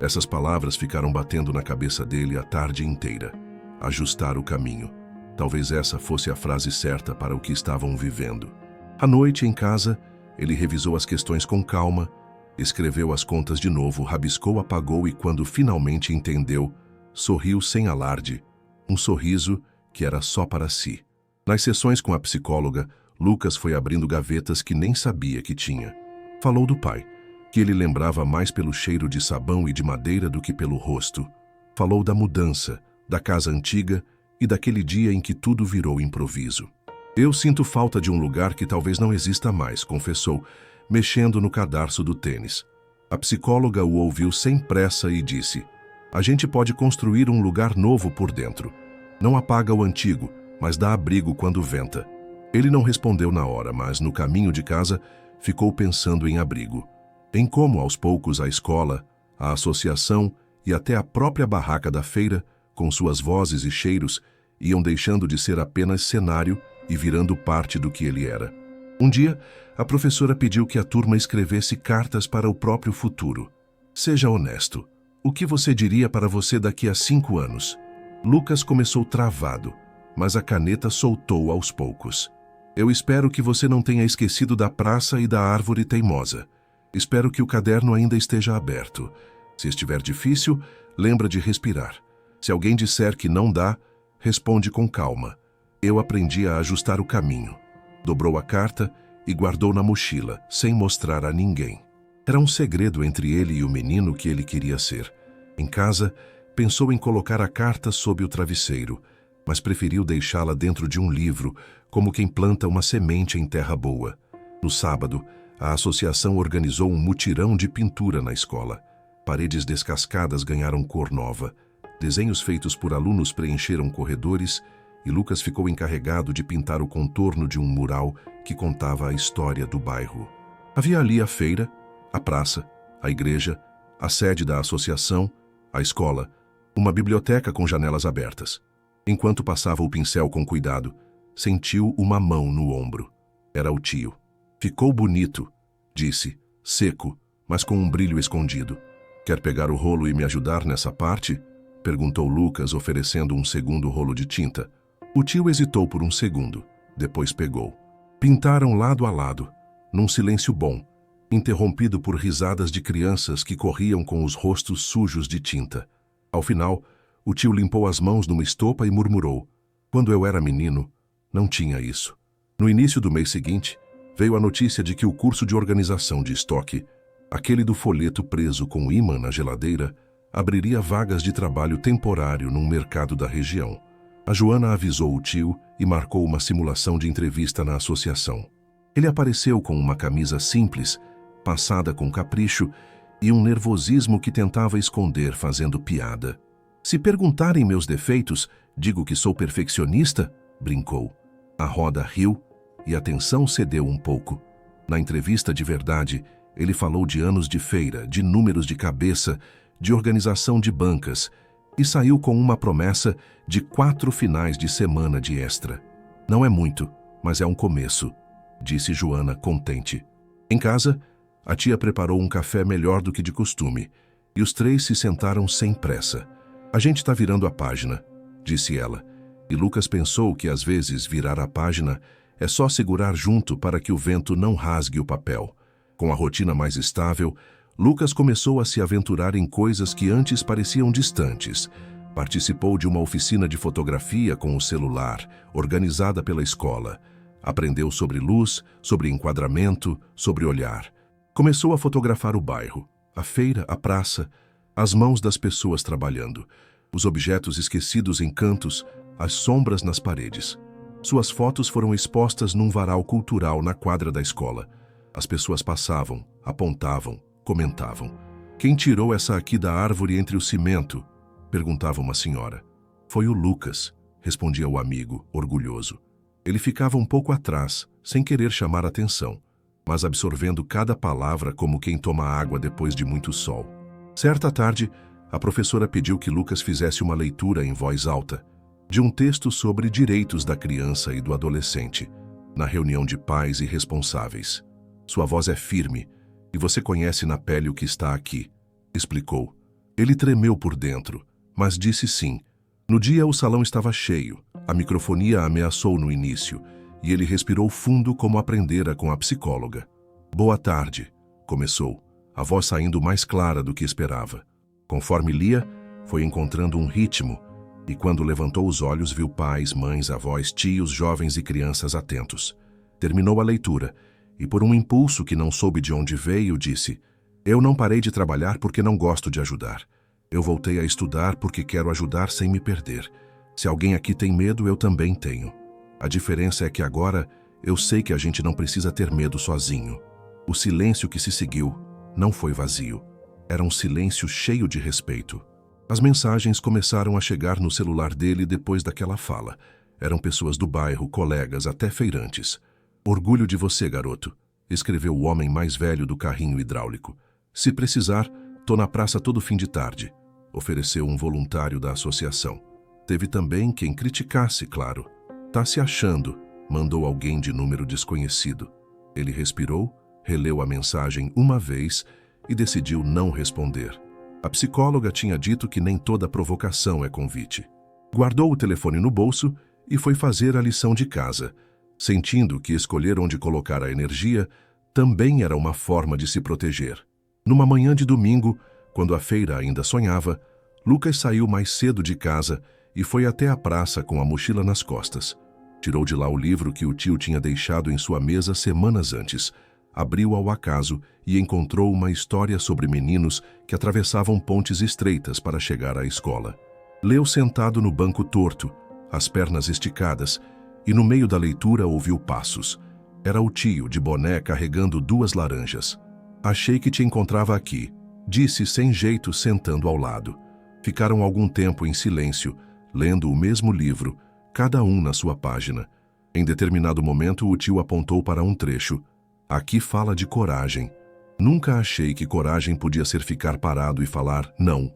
Essas palavras ficaram batendo na cabeça dele a tarde inteira. Ajustar o caminho. Talvez essa fosse a frase certa para o que estavam vivendo. À noite, em casa, ele revisou as questões com calma, escreveu as contas de novo, rabiscou, apagou e, quando finalmente entendeu, sorriu sem alarde. Um sorriso que era só para si. Nas sessões com a psicóloga, Lucas foi abrindo gavetas que nem sabia que tinha. Falou do pai, que ele lembrava mais pelo cheiro de sabão e de madeira do que pelo rosto. Falou da mudança, da casa antiga e daquele dia em que tudo virou improviso. "Eu sinto falta de um lugar que talvez não exista mais", confessou, mexendo no cadarço do tênis. A psicóloga o ouviu sem pressa e disse: "A gente pode construir um lugar novo por dentro. Não apaga o antigo, mas dá abrigo quando venta." Ele não respondeu na hora, mas no caminho de casa ficou pensando em abrigo. Em como, aos poucos, a escola, a associação e até a própria barraca da feira, com suas vozes e cheiros, iam deixando de ser apenas cenário e virando parte do que ele era. Um dia, a professora pediu que a turma escrevesse cartas para o próprio futuro. "Seja honesto. O que você diria para você daqui a 5 anos?" Lucas começou travado, mas a caneta soltou aos poucos. "Eu espero que você não tenha esquecido da praça e da árvore teimosa. Espero que o caderno ainda esteja aberto. Se estiver difícil, lembra de respirar. Se alguém disser que não dá, responde com calma. Eu aprendi a ajustar o caminho." Dobrou a carta e guardou na mochila, sem mostrar a ninguém. Era um segredo entre ele e o menino que ele queria ser. Em casa, pensou em colocar a carta sob o travesseiro, mas preferiu deixá-la dentro de um livro, como quem planta uma semente em terra boa. No sábado, a associação organizou um mutirão de pintura na escola. Paredes descascadas ganharam cor nova. Desenhos feitos por alunos preencheram corredores e Lucas ficou encarregado de pintar o contorno de um mural que contava a história do bairro. Havia ali a feira, a praça, a igreja, a sede da associação, a escola, uma biblioteca com janelas abertas. Enquanto passava o pincel com cuidado, sentiu uma mão no ombro. Era o tio. Ficou bonito, disse, seco, mas com um brilho escondido. Quer pegar o rolo e me ajudar nessa parte? Perguntou Lucas, oferecendo um segundo rolo de tinta. O tio hesitou por um segundo, depois pegou. Pintaram lado a lado, num silêncio bom, interrompido por risadas de crianças que corriam com os rostos sujos de tinta. Ao final, o tio limpou as mãos numa estopa e murmurou: "Quando eu era menino, não tinha isso." No início do mês seguinte, veio a notícia de que o curso de organização de estoque, aquele do folheto preso com ímã na geladeira, abriria vagas de trabalho temporário num mercado da região. A Joana avisou o tio e marcou uma simulação de entrevista na associação. Ele apareceu com uma camisa simples, passada com capricho, e um nervosismo que tentava esconder fazendo piada. "Se perguntarem meus defeitos, digo que sou perfeccionista?" brincou. A roda riu e a tensão cedeu um pouco. Na entrevista de verdade, ele falou de anos de feira, de números de cabeça, de organização de bancas, e saiu com uma promessa de 4 finais de semana de extra. "Não é muito, mas é um começo", disse Joana, contente. Em casa, a tia preparou um café melhor do que de costume, e os 3 se sentaram sem pressa. "A gente está virando a página", disse ela, e Lucas pensou que às vezes virar a página é só segurar junto para que o vento não rasgue o papel. Com a rotina mais estável, Lucas começou a se aventurar em coisas que antes pareciam distantes. Participou de uma oficina de fotografia com o celular, organizada pela escola. Aprendeu sobre luz, sobre enquadramento, sobre olhar. Começou a fotografar o bairro, a feira, a praça, as mãos das pessoas trabalhando, os objetos esquecidos em cantos, as sombras nas paredes. Suas fotos foram expostas num varal cultural na quadra da escola. As pessoas passavam, apontavam, comentavam. "Quem tirou essa aqui da árvore entre o cimento?" perguntava uma senhora. "Foi o Lucas", respondia o amigo, orgulhoso. Ele ficava um pouco atrás, sem querer chamar atenção, mas absorvendo cada palavra como quem toma água depois de muito sol. Certa tarde, a professora pediu que Lucas fizesse uma leitura em voz alta de um texto sobre direitos da criança e do adolescente, na reunião de pais e responsáveis. "Sua voz é firme, e você conhece na pele o que está aqui", explicou. Ele tremeu por dentro, mas disse sim. No dia o salão estava cheio, a microfonia ameaçou no início, e ele respirou fundo como aprendera com a psicóloga. "Boa tarde", começou, a voz saindo mais clara do que esperava. Conforme lia, foi encontrando um ritmo, e quando levantou os olhos viu pais, mães, avós, tios, jovens e crianças atentos. Terminou a leitura, e por um impulso que não soube de onde veio, disse: "Eu não parei de trabalhar porque não gosto de ajudar. Eu voltei a estudar porque quero ajudar sem me perder. Se alguém aqui tem medo, eu também tenho. A diferença é que agora eu sei que a gente não precisa ter medo sozinho." O silêncio que se seguiu não foi vazio. Era um silêncio cheio de respeito. As mensagens começaram a chegar no celular dele depois daquela fala. Eram pessoas do bairro, colegas, até feirantes. "Orgulho de você, garoto", escreveu o homem mais velho do carrinho hidráulico. "Se precisar, tô na praça todo fim de tarde", ofereceu um voluntário da associação. Teve também quem criticasse, claro. "Tá se achando", mandou alguém de número desconhecido. Ele respirou, releu a mensagem uma vez e decidiu não responder. A psicóloga tinha dito que nem toda provocação é convite. Guardou o telefone no bolso e foi fazer a lição de casa, sentindo que escolher onde colocar a energia também era uma forma de se proteger. Numa manhã de domingo, quando a feira ainda sonhava, Lucas saiu mais cedo de casa e foi até a praça com a mochila nas costas. Tirou de lá o livro que o tio tinha deixado em sua mesa semanas antes. abriu ao acaso e encontrou uma história sobre meninos que atravessavam pontes estreitas para chegar à escola. Leu sentado no banco torto, as pernas esticadas, e no meio da leitura ouviu passos. Era o tio de boné carregando 2 laranjas. "Achei que te encontrava aqui", disse sem jeito, sentando ao lado. Ficaram algum tempo em silêncio, lendo o mesmo livro, cada um na sua página. Em determinado momento, o tio apontou para um trecho. "Aqui fala de coragem. Nunca achei que coragem podia ser ficar parado e falar não."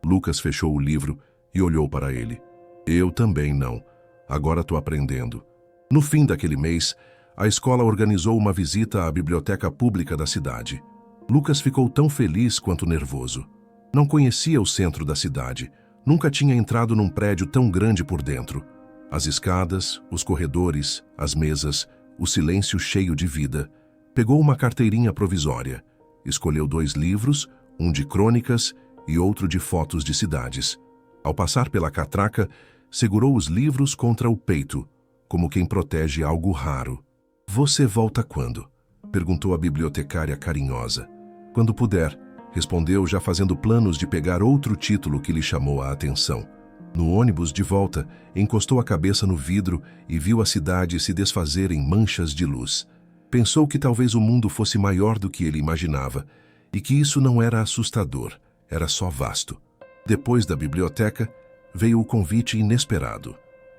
Lucas fechou o livro e olhou para ele. "Eu também não. Agora estou aprendendo." No fim daquele mês, a escola organizou uma visita à biblioteca pública da cidade. Lucas ficou tão feliz quanto nervoso. Não conhecia o centro da cidade. Nunca tinha entrado num prédio tão grande por dentro. As escadas, os corredores, as mesas, o silêncio cheio de vida. Pegou uma carteirinha provisória. Escolheu 2 livros, um de crônicas e outro de fotos de cidades. Ao passar pela catraca, segurou os livros contra o peito, como quem protege algo raro. "Você volta quando?", perguntou a bibliotecária carinhosa. "Quando puder", respondeu, já fazendo planos de pegar outro título que lhe chamou a atenção. No ônibus de volta, encostou a cabeça no vidro e viu a cidade se desfazer em manchas de luz. Pensou que talvez o mundo fosse maior do que ele imaginava e que isso não era assustador, era só vasto. Depois da biblioteca, veio o convite inesperado.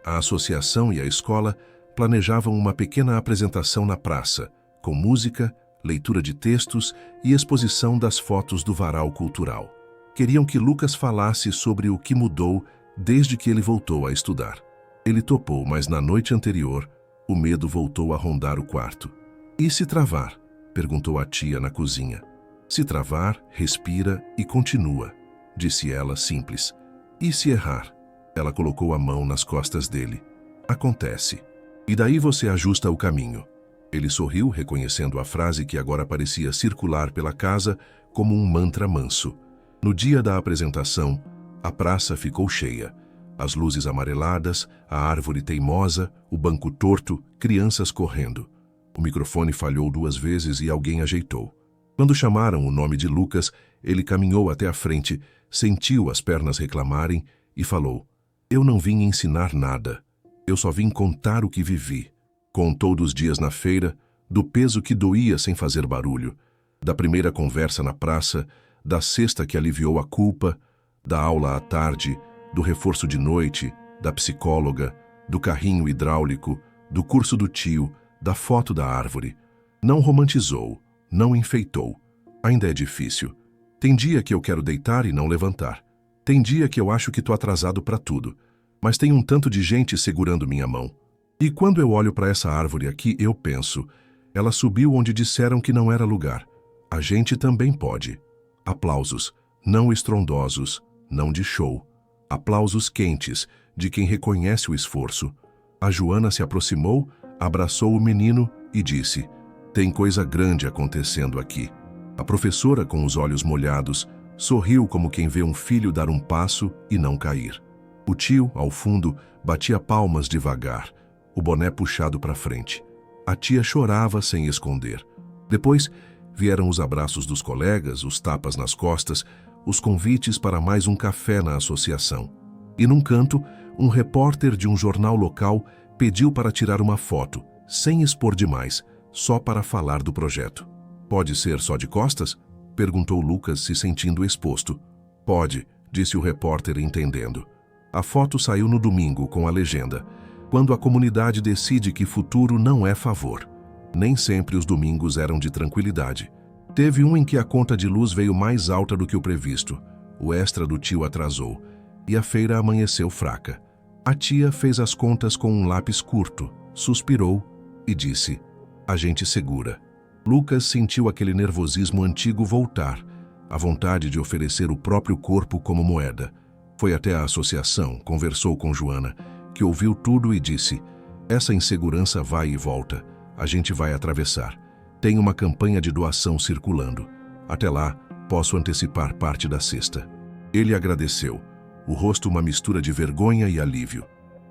A associação e a escola planejavam uma pequena apresentação na praça, com música, leitura de textos e exposição das fotos do varal cultural. Queriam que Lucas falasse sobre o que mudou desde que ele voltou a estudar. Ele topou, mas na noite anterior, o medo voltou a rondar o quarto. "E se travar?", perguntou a tia na cozinha. "Se travar, respira e continua", disse ela, simples. "E se errar?", ela colocou a mão nas costas dele. "Acontece. E daí você ajusta o caminho." Ele sorriu, reconhecendo a frase que agora parecia circular pela casa como um mantra manso. No dia da apresentação, a praça ficou cheia. As luzes amareladas, a árvore teimosa, o banco torto, crianças correndo. O microfone falhou 2 vezes e alguém ajeitou. Quando chamaram o nome de Lucas, ele caminhou até a frente, sentiu as pernas reclamarem e falou: "Eu não vim ensinar nada. Eu só vim contar o que vivi." Contou dos dias na feira, do peso que doía sem fazer barulho, da primeira conversa na praça, da cesta que aliviou a culpa, da aula à tarde, do reforço de noite, da psicóloga, do carrinho hidráulico, do curso do tio, da foto da árvore. Não romantizou, não enfeitou. Ainda é difícil. Tem dia que eu quero deitar e não levantar. Tem dia que eu acho que tô atrasado para tudo. Mas tem um tanto de gente segurando minha mão. E quando eu olho para essa árvore aqui, eu penso, ela subiu onde disseram que não era lugar. A gente também pode. Aplausos, não estrondosos, não de show. Aplausos quentes, de quem reconhece o esforço. A Joana se aproximou, abraçou o menino e disse: "Tem coisa grande acontecendo aqui." A professora, com os olhos molhados, sorriu como quem vê um filho dar um passo e não cair. O tio, ao fundo, batia palmas devagar, o boné puxado para frente. A tia chorava sem esconder. Depois, vieram os abraços dos colegas, os tapas nas costas, os convites para mais um café na associação. E num canto, um repórter de um jornal local pediu para tirar uma foto, sem expor demais, só para falar do projeto. "Pode ser só de costas?", perguntou Lucas, se sentindo exposto. "Pode", disse o repórter, entendendo. A foto saiu no domingo com a legenda: "Quando a comunidade decide que futuro não é favor." Nem sempre os domingos eram de tranquilidade. Teve um em que a conta de luz veio mais alta do que o previsto. O extra do tio atrasou e a feira amanheceu fraca. A tia fez as contas com um lápis curto, suspirou e disse: "A gente segura." Lucas sentiu aquele nervosismo antigo voltar, a vontade de oferecer o próprio corpo como moeda. Foi até a associação, conversou com Joana, que ouviu tudo e disse: "Essa insegurança vai e volta. A gente vai atravessar. Tem uma campanha de doação circulando. Até lá, posso antecipar parte da cesta." Ele agradeceu, o rosto uma mistura de vergonha e alívio.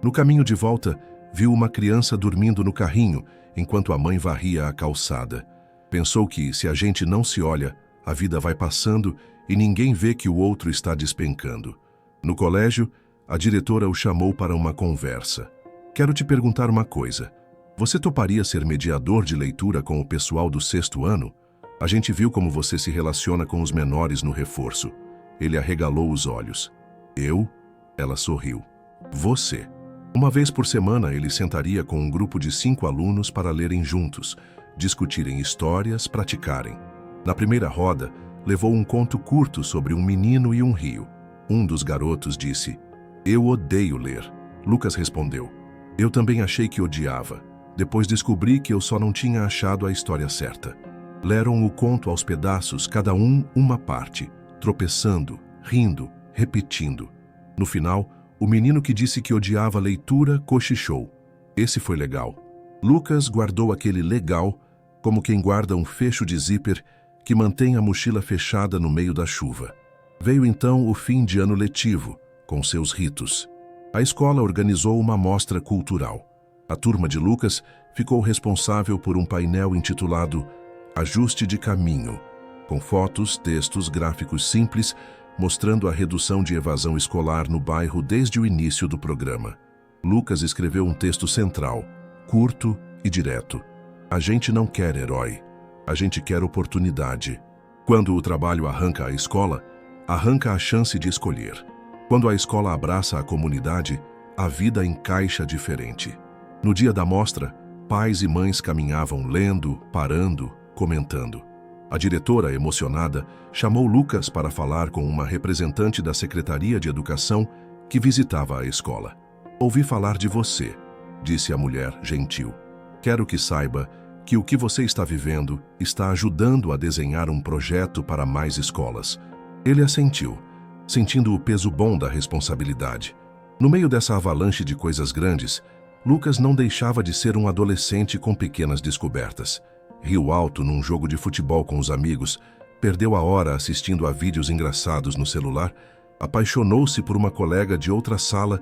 No caminho de volta, viu uma criança dormindo no carrinho, enquanto a mãe varria a calçada. Pensou que, se a gente não se olha, a vida vai passando e ninguém vê que o outro está despencando. No colégio, a diretora o chamou para uma conversa. Quero te perguntar uma coisa. Você toparia ser mediador de leitura com o pessoal do 6º ano? A gente viu como você se relaciona com os menores no reforço. Ele arregalou os olhos. Eu? Ela sorriu. Você. Uma vez por semana, ele sentaria com um grupo de 5 alunos para lerem juntos, discutirem histórias, praticarem. Na primeira roda, levou um conto curto sobre um menino e um rio. Um dos garotos disse: "Eu odeio ler." Lucas respondeu: "Eu também achei que odiava. Depois descobri que eu só não tinha achado a história certa." Leram o conto aos pedaços, cada um uma parte, tropeçando, rindo, repetindo. No final, o menino que disse que odiava a leitura cochichou. Esse foi legal. Lucas guardou aquele legal como quem guarda um fecho de zíper que mantém a mochila fechada no meio da chuva. Veio então o fim de ano letivo, com seus ritos. A escola organizou uma mostra cultural. A turma de Lucas ficou responsável por um painel intitulado Ajuste de Caminho, com fotos, textos, gráficos simples, mostrando a redução de evasão escolar no bairro desde o início do programa. Lucas escreveu um texto central, curto e direto. A gente não quer herói, a gente quer oportunidade. Quando o trabalho arranca a escola, arranca a chance de escolher. Quando a escola abraça a comunidade, a vida encaixa diferente. No dia da mostra, pais e mães caminhavam lendo, parando, comentando. A diretora, emocionada, chamou Lucas para falar com uma representante da Secretaria de Educação que visitava a escola. "Ouvi falar de você", disse a mulher gentil. "Quero que saiba que o que você está vivendo está ajudando a desenhar um projeto para mais escolas." Ele assentiu, sentindo o peso bom da responsabilidade. No meio dessa avalanche de coisas grandes, Lucas não deixava de ser um adolescente com pequenas descobertas. Riu alto num jogo de futebol com os amigos, perdeu a hora assistindo a vídeos engraçados no celular, apaixonou-se por uma colega de outra sala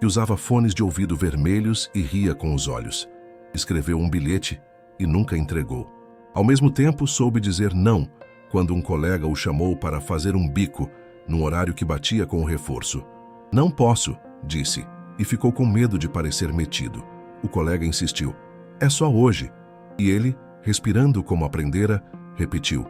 que usava fones de ouvido vermelhos e ria com os olhos. Escreveu um bilhete e nunca entregou. Ao mesmo tempo, soube dizer não quando um colega o chamou para fazer um bico num horário que batia com o reforço. "Não posso", disse, e ficou com medo de parecer metido. O colega insistiu: "É só hoje." E ele, respirando como aprendera, repetiu: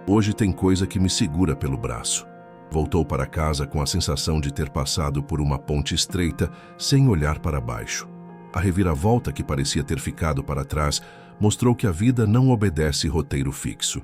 "Hoje tem coisa que me segura pelo braço." Voltou para casa com a sensação de ter passado por uma ponte estreita sem olhar para baixo. A reviravolta que parecia ter ficado para trás mostrou que a vida não obedece roteiro fixo.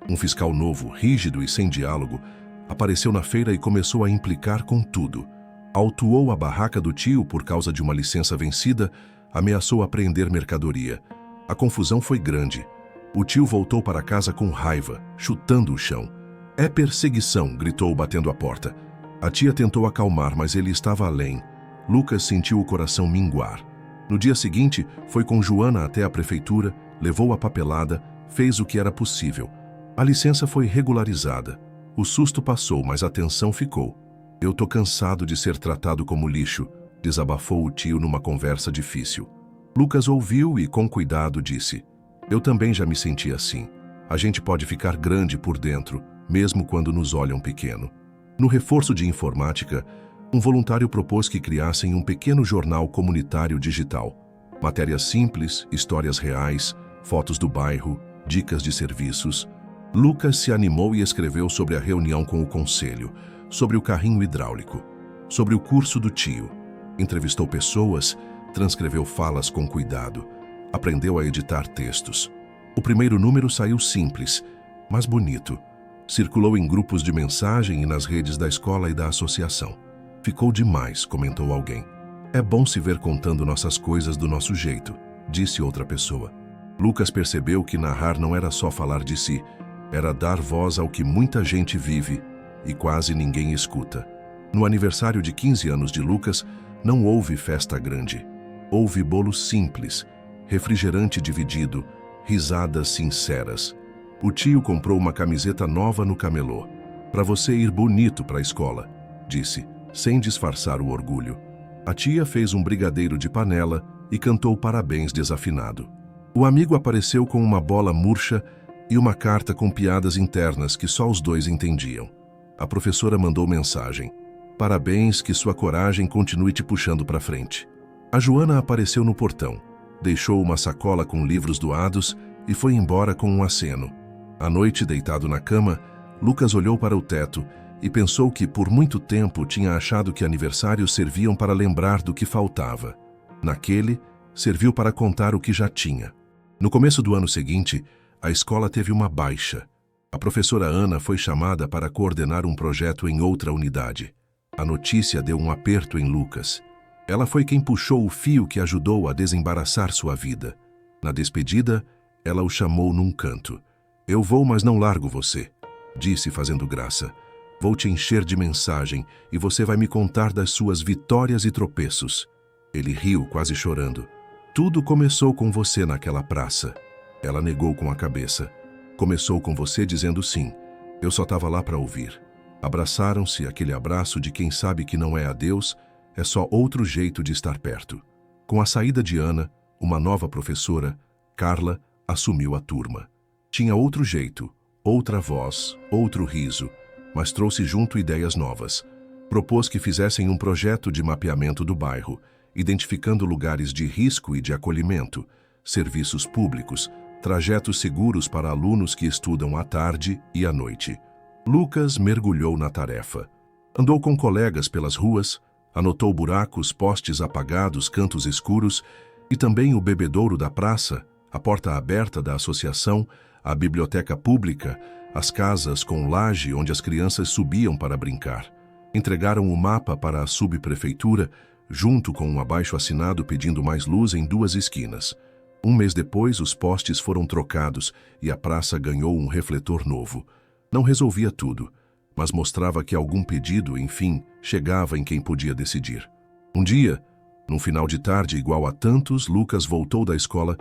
Um fiscal novo, rígido e sem diálogo, apareceu na feira e começou a implicar com tudo. Autuou a barraca do tio por causa de uma licença vencida, ameaçou apreender mercadoria. A confusão foi grande. O tio voltou para casa com raiva, chutando o chão. "É perseguição", gritou batendo a porta. A tia tentou acalmar, mas ele estava além. Lucas sentiu o coração minguar. No dia seguinte, foi com Joana até a prefeitura, levou a papelada, fez o que era possível. A licença foi regularizada. O susto passou, mas a tensão ficou. "Eu tô cansado de ser tratado como lixo", desabafou o tio numa conversa difícil. Lucas ouviu e, com cuidado, disse: "Eu também já me senti assim. A gente pode ficar grande por dentro, mesmo quando nos olham pequeno." No reforço de informática, um voluntário propôs que criassem um pequeno jornal comunitário digital. Matérias simples, histórias reais, fotos do bairro, dicas de serviços. Lucas se animou e escreveu sobre a reunião com o conselho, sobre o carrinho hidráulico, sobre o curso do tio. Entrevistou pessoas, transcreveu falas com cuidado, aprendeu a editar textos. O primeiro número saiu simples, mas bonito. Circulou em grupos de mensagem e nas redes da escola e da associação. "Ficou demais", comentou alguém. "É bom se ver contando nossas coisas do nosso jeito", disse outra pessoa. Lucas percebeu que narrar não era só falar de si, era dar voz ao que muita gente vive e quase ninguém escuta. No aniversário de 15 anos de Lucas, não houve festa grande. Houve bolo simples, refrigerante dividido, risadas sinceras. O tio comprou uma camiseta nova no camelô. "Para você ir bonito para a escola", disse, sem disfarçar o orgulho. A tia fez um brigadeiro de panela e cantou parabéns desafinado. O amigo apareceu com uma bola murcha e uma carta com piadas internas que só os dois entendiam. A professora mandou mensagem: "Parabéns, que sua coragem continue te puxando para frente." A Joana apareceu no portão, deixou uma sacola com livros doados e foi embora com um aceno. À noite, deitado na cama, Lucas olhou para o teto e pensou que por muito tempo tinha achado que aniversários serviam para lembrar do que faltava. Naquele, serviu para contar o que já tinha. No começo do ano seguinte, a escola teve uma baixa. A professora Ana foi chamada para coordenar um projeto em outra unidade. A notícia deu um aperto em Lucas. Ela foi quem puxou o fio que ajudou a desembaraçar sua vida. Na despedida, ela o chamou num canto. "Eu vou, mas não largo você", disse fazendo graça. "Vou te encher de mensagem e você vai me contar das suas vitórias e tropeços." Ele riu, quase chorando. "Tudo começou com você naquela praça." Ela negou com a cabeça. "Começou com você dizendo sim. Eu só estava lá para ouvir." Abraçaram-se, aquele abraço de quem sabe que não é adeus, é só outro jeito de estar perto. Com a saída de Ana, uma nova professora, Carla, assumiu a turma. Tinha outro jeito, outra voz, outro riso, mas trouxe junto ideias novas. Propôs que fizessem um projeto de mapeamento do bairro, identificando lugares de risco e de acolhimento, serviços públicos, trajetos seguros para alunos que estudam à tarde e à noite. Lucas mergulhou na tarefa. Andou com colegas pelas ruas, anotou buracos, postes apagados, cantos escuros e também o bebedouro da praça, a porta aberta da associação, a biblioteca pública, as casas com laje onde as crianças subiam para brincar. Entregaram o mapa para a subprefeitura, junto com um abaixo-assinado pedindo mais luz em 2 esquinas. Um mês depois, os postes foram trocados e a praça ganhou um refletor novo. Não resolvia tudo, mas mostrava que algum pedido, enfim, chegava em quem podia decidir. Um dia, num final de tarde igual a tantos, Lucas voltou da escola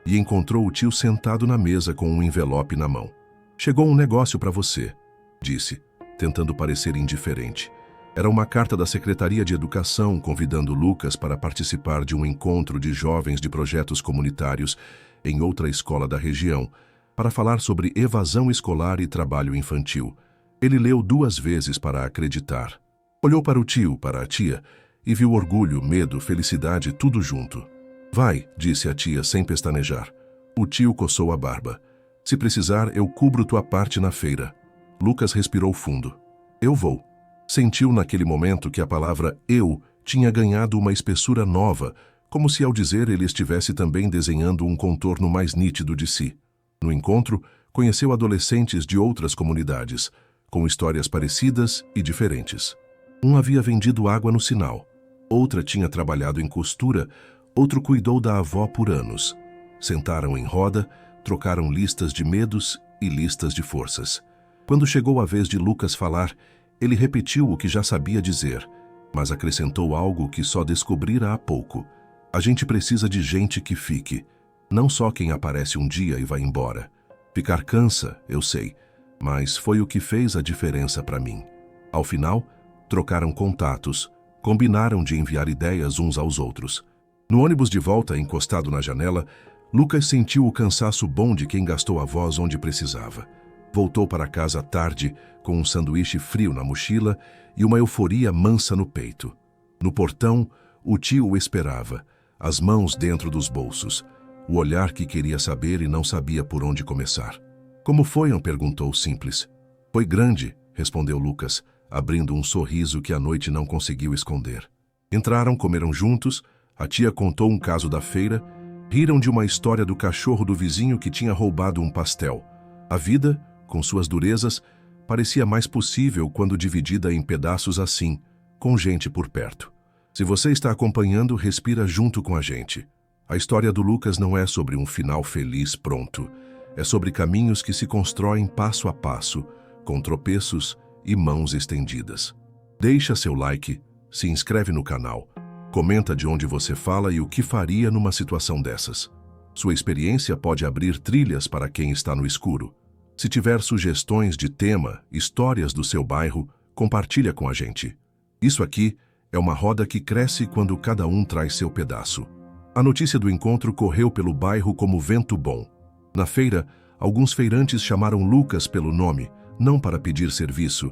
e encontrou o tio sentado na mesa com um envelope na mão. "Chegou um negócio para você", disse, tentando parecer indiferente. Era uma carta da Secretaria de Educação convidando Lucas para participar de um encontro de jovens de projetos comunitários em outra escola da região, para falar sobre evasão escolar e trabalho infantil. Ele leu 2 vezes para acreditar. Olhou para o tio, para a tia, e viu orgulho, medo, felicidade, tudo junto. "Vai", disse a tia sem pestanejar. O tio coçou a barba. "Se precisar, eu cubro tua parte na feira." Lucas respirou fundo. "Eu vou." Sentiu naquele momento que a palavra "eu" tinha ganhado uma espessura nova, como se ao dizer ele estivesse também desenhando um contorno mais nítido de si. No encontro, conheceu adolescentes de outras comunidades, com histórias parecidas e diferentes. Um havia vendido água no sinal, outra tinha trabalhado em costura, outro cuidou da avó por anos. Sentaram em roda, trocaram listas de medos e listas de forças. Quando chegou a vez de Lucas falar, ele repetiu o que já sabia dizer, mas acrescentou algo que só descobrira há pouco. "A gente precisa de gente que fique, não só quem aparece um dia e vai embora. Ficar cansa, eu sei, mas foi o que fez a diferença para mim." Ao final, trocaram contatos, combinaram de enviar ideias uns aos outros. No ônibus de volta, encostado na janela, Lucas sentiu o cansaço bom de quem gastou a voz onde precisava. Voltou para casa tarde, com um sanduíche frio na mochila e uma euforia mansa no peito. No portão, o tio o esperava, as mãos dentro dos bolsos, o olhar que queria saber e não sabia por onde começar. "Como foi?", perguntou simples. "Foi grande", respondeu Lucas, abrindo um sorriso que a noite não conseguiu esconder. Entraram, comeram juntos, a tia contou um caso da feira, riram de uma história do cachorro do vizinho que tinha roubado um pastel. A vida, com suas durezas, parecia mais possível quando dividida em pedaços assim, com gente por perto. Se você está acompanhando, respira junto com a gente. A história do Lucas não é sobre um final feliz pronto. É sobre caminhos que se constroem passo a passo, com tropeços e mãos estendidas. Deixa seu like, se inscreve no canal, comenta de onde você fala e o que faria numa situação dessas. Sua experiência pode abrir trilhas para quem está no escuro. Se tiver sugestões de tema, histórias do seu bairro, compartilha com a gente. Isso aqui é uma roda que cresce quando cada um traz seu pedaço. A notícia do encontro correu pelo bairro como vento bom. Na feira, alguns feirantes chamaram Lucas pelo nome, não para pedir serviço,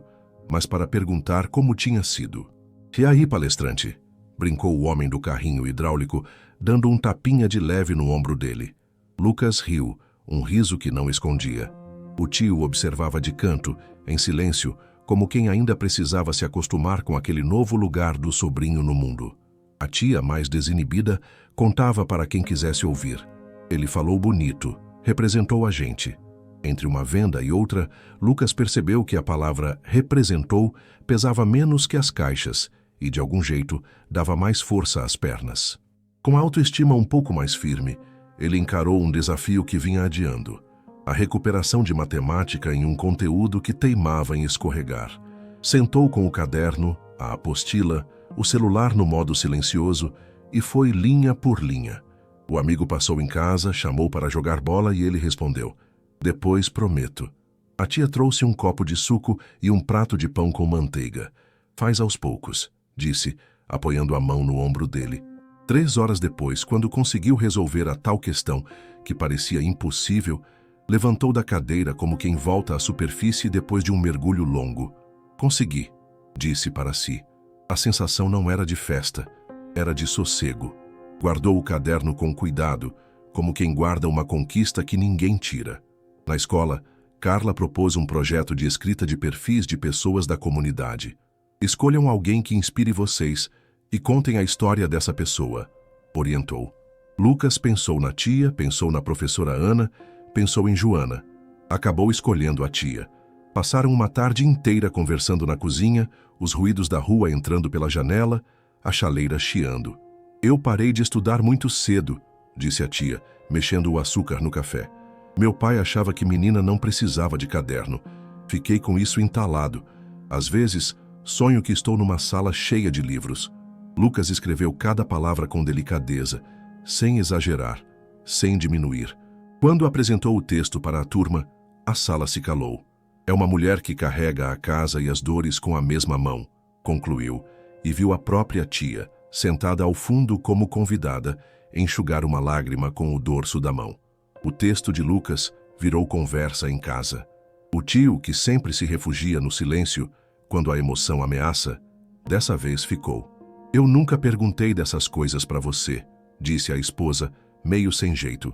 mas para perguntar como tinha sido. "E aí, palestrante?", brincou o homem do carrinho hidráulico, dando um tapinha de leve no ombro dele. Lucas riu, um riso que não escondia. O tio observava de canto, em silêncio, como quem ainda precisava se acostumar com aquele novo lugar do sobrinho no mundo. A tia, mais desinibida, contava para quem quisesse ouvir. Ele falou bonito, representou a gente. Entre uma venda e outra, Lucas percebeu que a palavra representou pesava menos que as caixas e, de algum jeito, dava mais força às pernas. Com a autoestima um pouco mais firme, ele encarou um desafio que vinha adiando: a recuperação de matemática em um conteúdo que teimava em escorregar. Sentou com o caderno, a apostila, o celular no modo silencioso e foi linha por linha. O amigo passou em casa, chamou para jogar bola e ele respondeu: "Depois prometo." A tia trouxe um copo de suco e um prato de pão com manteiga. "Faz aos poucos", disse, apoiando a mão no ombro dele. 3 horas depois, quando conseguiu resolver a tal questão, que parecia impossível, levantou da cadeira como quem volta à superfície depois de um mergulho longo. "Consegui", disse para si. A sensação não era de festa, era de sossego. Guardou o caderno com cuidado, como quem guarda uma conquista que ninguém tira. Na escola, Carla propôs um projeto de escrita de perfis de pessoas da comunidade. "Escolham alguém que inspire vocês e contem a história dessa pessoa", orientou. Lucas pensou na tia, pensou na professora Ana, pensou em Joana. Acabou escolhendo a tia. Passaram uma tarde inteira conversando na cozinha, os ruídos da rua entrando pela janela, a chaleira chiando. "Eu parei de estudar muito cedo", disse a tia, mexendo o açúcar no café. "Meu pai achava que menina não precisava de caderno. Fiquei com isso entalado. Às vezes, sonho que estou numa sala cheia de livros." Lucas escreveu cada palavra com delicadeza, sem exagerar, sem diminuir. Quando apresentou o texto para a turma, a sala se calou. "É uma mulher que carrega a casa e as dores com a mesma mão", concluiu, e viu a própria tia, sentada ao fundo como convidada, enxugar uma lágrima com o dorso da mão. O texto de Lucas virou conversa em casa. O tio, que sempre se refugia no silêncio quando a emoção ameaça, dessa vez ficou. "Eu nunca perguntei dessas coisas para você", disse a esposa, meio sem jeito.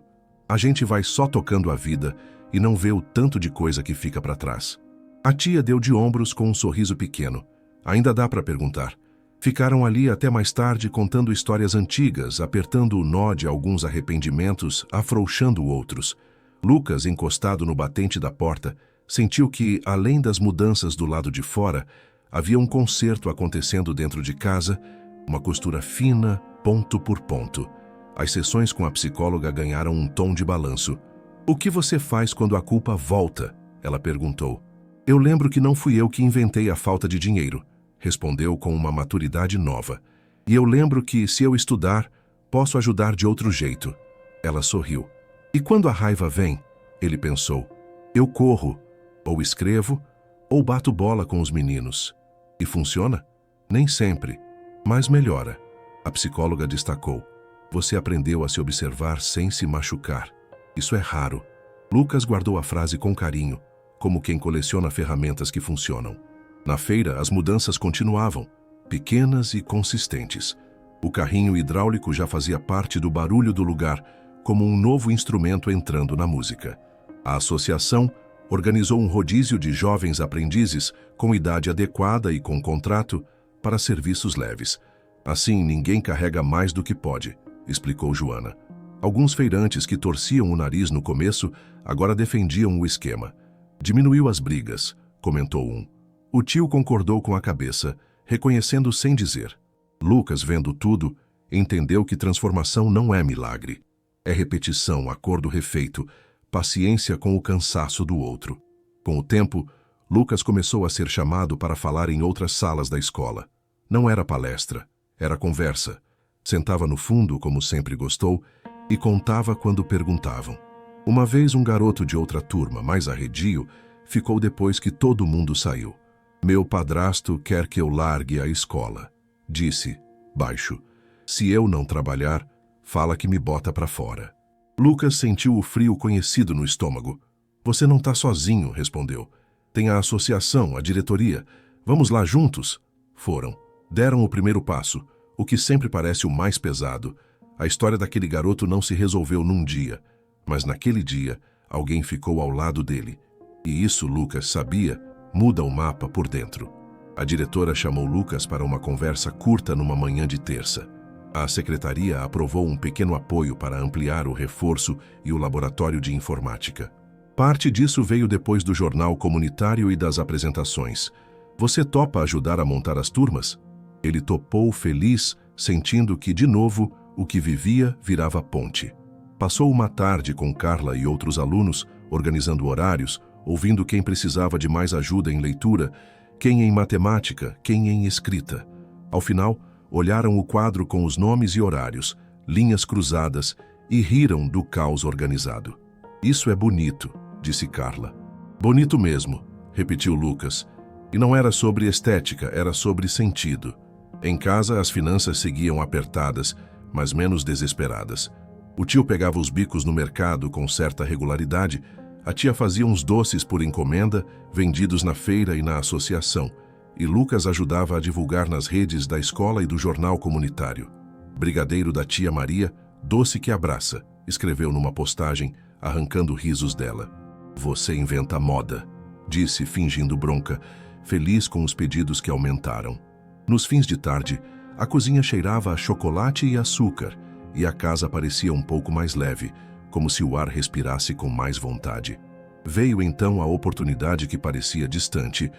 "A gente vai só tocando a vida e não vê o tanto de coisa que fica para trás." A tia deu de ombros com um sorriso pequeno. "Ainda dá para perguntar." Ficaram ali até mais tarde contando histórias antigas, apertando o nó de alguns arrependimentos, afrouxando outros. Lucas, encostado no batente da porta, sentiu que, além das mudanças do lado de fora, havia um concerto acontecendo dentro de casa, uma costura fina, ponto por ponto. As sessões com a psicóloga ganharam um tom de balanço. "O que você faz quando a culpa volta?", ela perguntou. "Eu lembro que não fui eu que inventei a falta de dinheiro", respondeu com uma maturidade nova. "E eu lembro que, se eu estudar, posso ajudar de outro jeito." Ela sorriu. "E quando a raiva vem?", ele pensou. "Eu corro, ou escrevo, ou bato bola com os meninos." "E funciona?" "Nem sempre, mas melhora." A psicóloga destacou. "Você aprendeu a se observar sem se machucar. Isso é raro." Lucas guardou a frase com carinho, como quem coleciona ferramentas que funcionam. Na feira, as mudanças continuavam, pequenas e consistentes. O carrinho hidráulico já fazia parte do barulho do lugar, como um novo instrumento entrando na música. A associação organizou um rodízio de jovens aprendizes com idade adequada e com contrato para serviços leves. "Assim, ninguém carrega mais do que pode", explicou Joana. Alguns feirantes que torciam o nariz no começo agora defendiam o esquema. "Diminuiu as brigas", comentou um. O tio concordou com a cabeça, reconhecendo sem dizer. Lucas, vendo tudo, entendeu que transformação não é milagre. É repetição, acordo refeito, paciência com o cansaço do outro. Com o tempo, Lucas começou a ser chamado para falar em outras salas da escola. Não era palestra, era conversa. Sentava no fundo, como sempre gostou, e contava quando perguntavam. Uma vez um garoto de outra turma, mais arredio, ficou depois que todo mundo saiu. "Meu padrasto quer que eu largue a escola", disse, baixo. "Se eu não trabalhar, fala que me bota para fora." Lucas sentiu o frio conhecido no estômago. Você não está sozinho, respondeu. Tem a associação, a diretoria. Vamos lá juntos? Foram. Deram o primeiro passo, o que sempre parece o mais pesado. A história daquele garoto não se resolveu num dia, mas naquele dia, alguém ficou ao lado dele. E isso, Lucas sabia, muda o mapa por dentro. A diretora chamou Lucas para uma conversa curta numa manhã de terça. A secretaria aprovou um pequeno apoio para ampliar o reforço e o laboratório de informática. Parte disso veio depois do jornal comunitário e das apresentações. Você topa ajudar a montar as turmas? Ele topou feliz, sentindo que, de novo, o que vivia virava ponte. Passou uma tarde com Carla e outros alunos, organizando horários, ouvindo quem precisava de mais ajuda em leitura, quem em matemática, quem em escrita. Ao final, olharam o quadro com os nomes e horários, linhas cruzadas, e riram do caos organizado. Isso é bonito, disse Carla. Bonito mesmo, repetiu Lucas. E não era sobre estética, era sobre sentido. Em casa, as finanças seguiam apertadas, mas menos desesperadas. O tio pegava os bicos no mercado com certa regularidade, a tia fazia uns doces por encomenda, vendidos na feira e na associação, e Lucas ajudava a divulgar nas redes da escola e do jornal comunitário. Brigadeiro da tia Maria, doce que abraça, escreveu numa postagem, arrancando risos dela. Você inventa moda, disse, fingindo bronca, feliz com os pedidos que aumentaram. Nos fins de tarde, a cozinha cheirava a chocolate e açúcar, e a casa parecia um pouco mais leve, como se o ar respirasse com mais vontade. Veio então a oportunidade que parecia distante,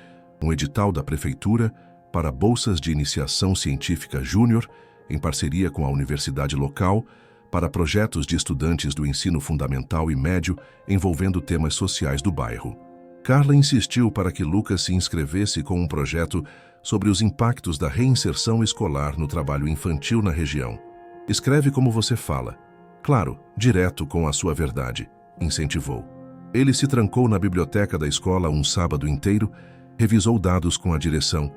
um edital da prefeitura para bolsas de iniciação científica júnior, em parceria com a universidade local, para projetos de estudantes do ensino fundamental e médio envolvendo temas sociais do bairro. Carla insistiu para que Lucas se inscrevesse com um projeto sobre os impactos da reinserção escolar no trabalho infantil na região. Escreve como você fala. Claro, direto com a sua verdade, incentivou. Ele se trancou na biblioteca da escola um sábado inteiro, revisou dados com a direção,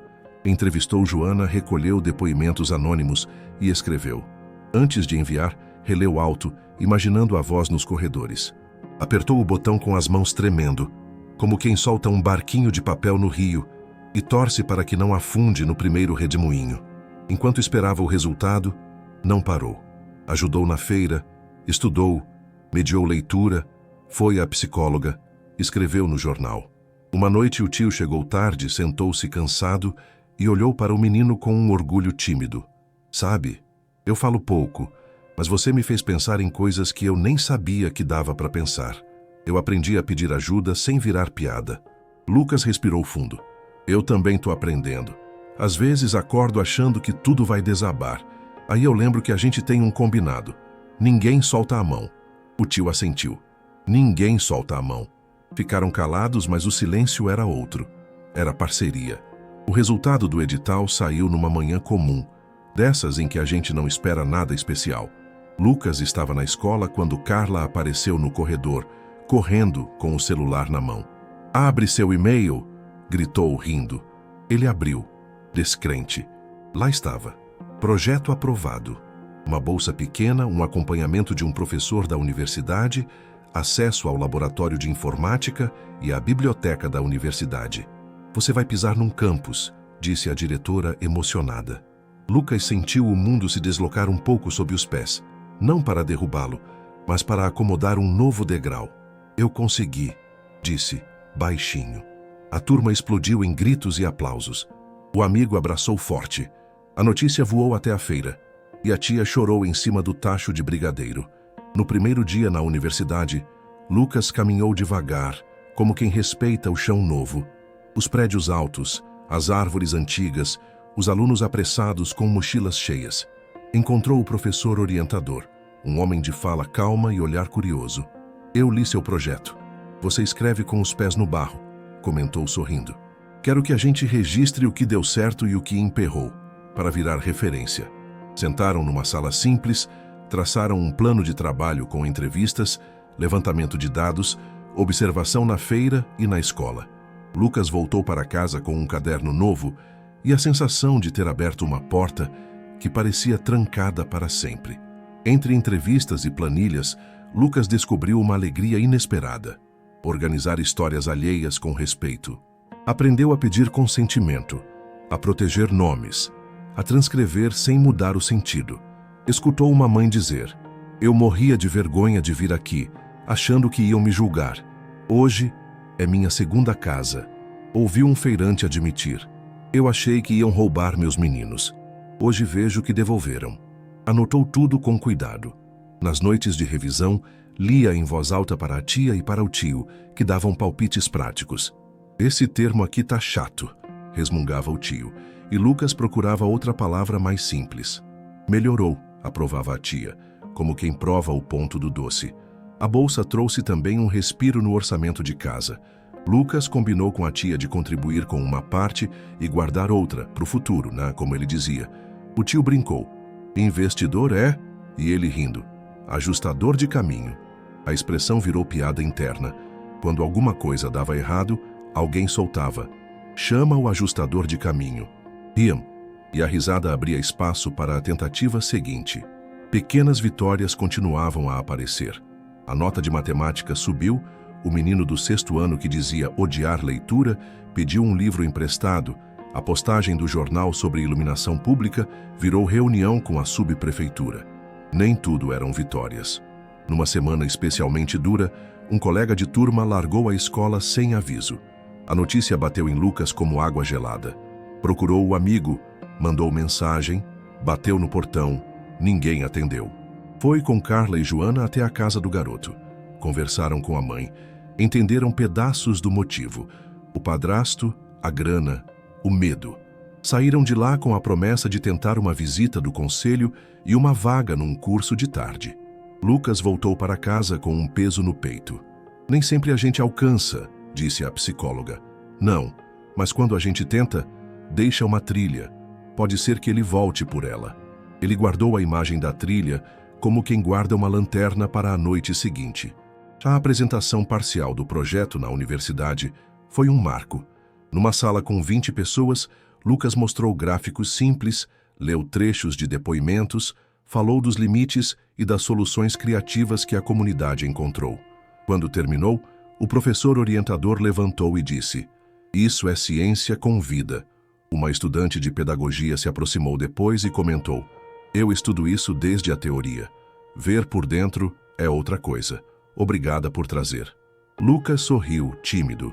entrevistou Joana, recolheu depoimentos anônimos e escreveu. Antes de enviar, releu alto, imaginando a voz nos corredores. Apertou o botão com as mãos tremendo, como quem solta um barquinho de papel no rio e torce para que não afunde no primeiro redemoinho. Enquanto esperava o resultado, não parou. Ajudou na feira, estudou, mediou leitura, foi à psicóloga, escreveu no jornal. Uma noite o tio chegou tarde, sentou-se cansado e olhou para o menino com um orgulho tímido. Sabe, eu falo pouco, mas você me fez pensar em coisas que eu nem sabia que dava para pensar. Eu aprendi a pedir ajuda sem virar piada. Lucas respirou fundo. Eu também estou aprendendo. Às vezes acordo achando que tudo vai desabar. Aí eu lembro que a gente tem um combinado. Ninguém solta a mão. O tio assentiu. Ninguém solta a mão. Ficaram calados, mas o silêncio era outro. Era parceria. O resultado do edital saiu numa manhã comum, dessas em que a gente não espera nada especial. Lucas estava na escola quando Carla apareceu no corredor, correndo com o celular na mão. Abre seu e-mail, gritou rindo. Ele abriu, descrente. Lá estava. Projeto aprovado. Uma bolsa pequena, um acompanhamento de um professor da universidade, acesso ao laboratório de informática e à biblioteca da universidade. Você vai pisar num campus, disse a diretora emocionada. Lucas sentiu o mundo se deslocar um pouco sob os pés, não para derrubá-lo, mas para acomodar um novo degrau. Eu consegui, disse, baixinho. A turma explodiu em gritos e aplausos. O amigo abraçou forte. A notícia voou até a feira, e a tia chorou em cima do tacho de brigadeiro. No primeiro dia na universidade, Lucas caminhou devagar, como quem respeita o chão novo. Os prédios altos, as árvores antigas, os alunos apressados com mochilas cheias. Encontrou o professor orientador, um homem de fala calma e olhar curioso. Eu li seu projeto. Você escreve com os pés no barro, comentou sorrindo. Quero que a gente registre o que deu certo e o que emperrou, para virar referência. Sentaram numa sala simples, traçaram um plano de trabalho com entrevistas, levantamento de dados, observação na feira e na escola. Lucas voltou para casa com um caderno novo e a sensação de ter aberto uma porta que parecia trancada para sempre. Entre entrevistas e planilhas, Lucas descobriu uma alegria inesperada. organizar histórias alheias com respeito. Aprendeu a pedir consentimento, a proteger nomes, a transcrever sem mudar o sentido. Escutou uma mãe dizer: "Eu morria de vergonha de vir aqui, achando que iam me julgar. Hoje é minha segunda casa." Ouviu um feirante admitir: "Eu achei que iam roubar meus meninos. Hoje vejo que devolveram." Anotou tudo com cuidado. Nas noites de revisão, lia em voz alta para a tia e para o tio, que davam palpites práticos. "Esse termo aqui tá chato", resmungava o tio, e Lucas procurava outra palavra mais simples. "Melhorou", aprovava a tia, como quem prova o ponto do doce. A bolsa trouxe também um respiro no orçamento de casa. Lucas combinou com a tia de contribuir com uma parte e guardar outra, para o futuro, né, como ele dizia. O tio brincou: "Investidor é?" E ele rindo: "Ajustador de caminho." A expressão virou piada interna. Quando alguma coisa dava errado, alguém soltava: "Chama o ajustador de caminho." Riam, e a risada abria espaço para a tentativa seguinte. Pequenas vitórias continuavam a aparecer. A nota de matemática subiu, o menino do 6º ano que dizia odiar leitura pediu um livro emprestado, a postagem do jornal sobre iluminação pública virou reunião com a subprefeitura. Nem tudo eram vitórias. Numa semana especialmente dura, um colega de turma largou a escola sem aviso. A notícia bateu em Lucas como água gelada. Procurou o amigo, mandou mensagem, bateu no portão, ninguém atendeu. Foi com Carla e Joana até a casa do garoto. Conversaram com a mãe, entenderam pedaços do motivo: o padrasto, a grana, o medo. Saíram de lá com a promessa de tentar uma visita do conselho e uma vaga num curso de tarde. Lucas voltou para casa com um peso no peito. "Nem sempre a gente alcança", disse a psicóloga. "Não, mas quando a gente tenta, deixa uma trilha. Pode ser que ele volte por ela." Ele guardou a imagem da trilha como quem guarda uma lanterna para a noite seguinte. A apresentação parcial do projeto na universidade foi um marco. Numa sala com 20 pessoas, Lucas mostrou gráficos simples, leu trechos de depoimentos, falou dos limites e das soluções criativas que a comunidade encontrou. Quando terminou, o professor orientador levantou e disse: "Isso é ciência com vida." Uma estudante de pedagogia se aproximou depois e comentou: "Eu estudo isso desde a teoria. Ver por dentro é outra coisa. Obrigada por trazer." Lucas sorriu, tímido.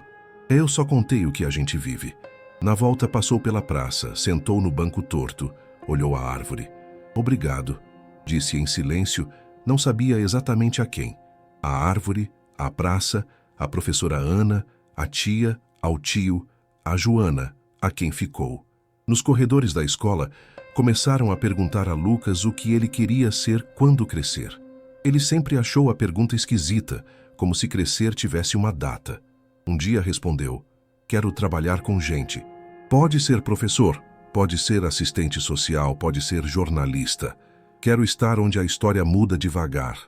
"Eu só contei o que a gente vive." Na volta passou pela praça, sentou no banco torto, olhou a árvore. "Obrigado", disse em silêncio, não sabia exatamente a quem. A árvore, a praça, a professora Ana, a tia, ao tio, a Joana, a quem ficou. Nos corredores da escola, começaram a perguntar a Lucas o que ele queria ser quando crescer. Ele sempre achou a pergunta esquisita, como se crescer tivesse uma data. Um dia respondeu: "Quero trabalhar com gente. Pode ser professor, pode ser assistente social, pode ser jornalista. Quero estar onde a história muda devagar."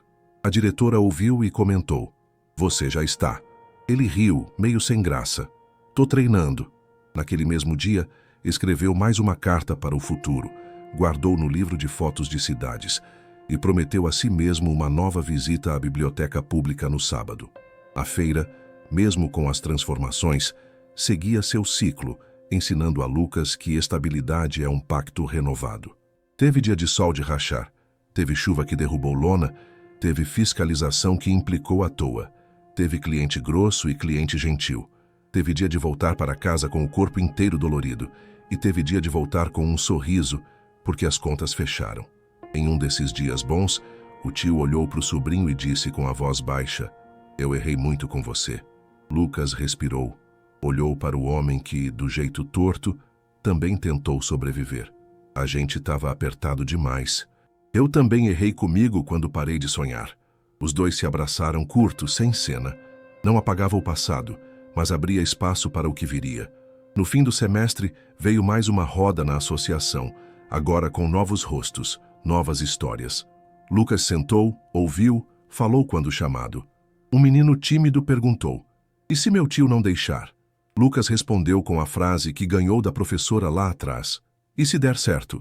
A diretora ouviu e comentou: "Você já está." Ele riu, meio sem graça. "Tô treinando." Naquele mesmo dia, escreveu mais uma carta para o futuro, guardou no livro de fotos de cidades e prometeu a si mesmo uma nova visita à biblioteca pública no sábado. A feira, mesmo com as transformações, seguia seu ciclo, ensinando a Lucas que estabilidade é um pacto renovado. Teve dia de sol de rachar, teve chuva que derrubou lona, teve fiscalização que implicou à toa, teve cliente grosso e cliente gentil, teve dia de voltar para casa com o corpo inteiro dolorido e teve dia de voltar com um sorriso, porque as contas fecharam. Em um desses dias bons, o tio olhou para o sobrinho e disse com a voz baixa: "Eu errei muito com você." Lucas respirou, olhou para o homem que, do jeito torto, também tentou sobreviver. "A gente estava apertado demais. Eu também errei comigo quando parei de sonhar." Os dois se abraçaram curto, sem cena. Não apagava o passado, mas abria espaço para o que viria. No fim do semestre, veio mais uma roda na associação, agora com novos rostos, novas histórias. Lucas sentou, ouviu, falou quando chamado. Um menino tímido perguntou: "E se meu tio não deixar?" Lucas respondeu com a frase que ganhou da professora lá atrás: "E se der certo?"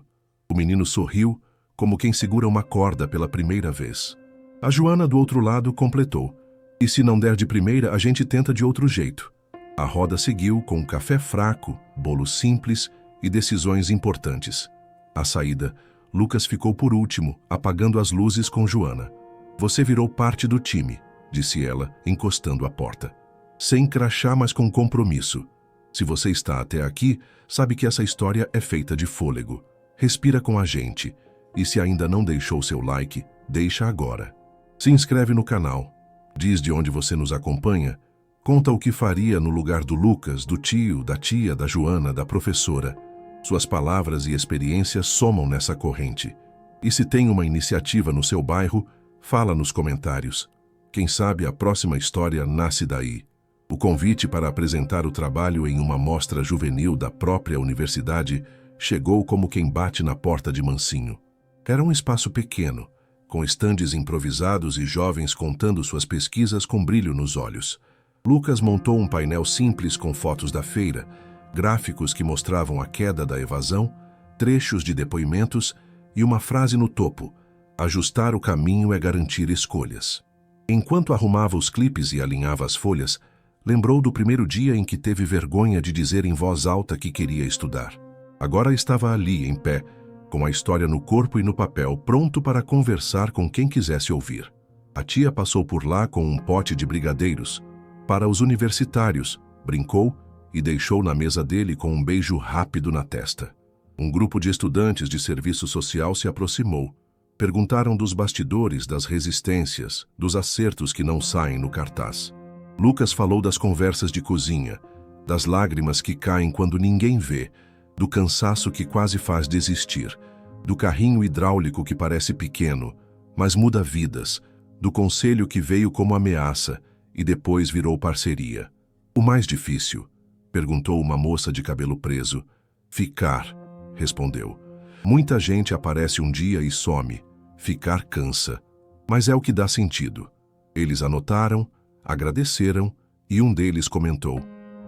O menino sorriu, como quem segura uma corda pela primeira vez. A Joana, do outro lado, completou: E se não der de primeira, a gente tenta de outro jeito. A roda seguiu com um café fraco, bolo simples e decisões importantes. À saída, Lucas ficou por último, apagando as luzes com Joana. Você virou parte do time, disse ela, encostando a porta. Sem crachá, mas com compromisso. Se você está até aqui, sabe que essa história é feita de fôlego. Respira com a gente. E se ainda não deixou seu like, deixa agora. Se inscreve no canal. Diz de onde você nos acompanha. Conta o que faria no lugar do Lucas, do tio, da tia, da Joana, da professora. Suas palavras e experiências somam nessa corrente. E se tem uma iniciativa no seu bairro, fala nos comentários. Quem sabe a próxima história nasce daí. O convite para apresentar o trabalho em uma mostra juvenil da própria universidade chegou como quem bate na porta de mansinho. Era um espaço pequeno, com estandes improvisados e jovens contando suas pesquisas com brilho nos olhos. Lucas montou um painel simples com fotos da feira, gráficos que mostravam a queda da evasão, trechos de depoimentos e uma frase no topo: ajustar o caminho é garantir escolhas. Enquanto arrumava os clipes e alinhava as folhas, lembrou do primeiro dia em que teve vergonha de dizer em voz alta que queria estudar. Agora estava ali, em pé, com a história no corpo e no papel, pronto para conversar com quem quisesse ouvir. A tia passou por lá com um pote de brigadeiros. Para os universitários, brincou e deixou na mesa dele com um beijo rápido na testa. Um grupo de estudantes de serviço social se aproximou. Perguntaram dos bastidores, das resistências, dos acertos que não saem no cartaz. Lucas falou das conversas de cozinha, das lágrimas que caem quando ninguém vê, do cansaço que quase faz desistir, do carrinho hidráulico que parece pequeno, mas muda vidas, do conselho que veio como ameaça e depois virou parceria. O mais difícil? Perguntou uma moça de cabelo preso. Ficar, respondeu. Muita gente aparece um dia e some. Ficar cansa. Mas é o que dá sentido. Eles anotaram, agradeceram e um deles comentou: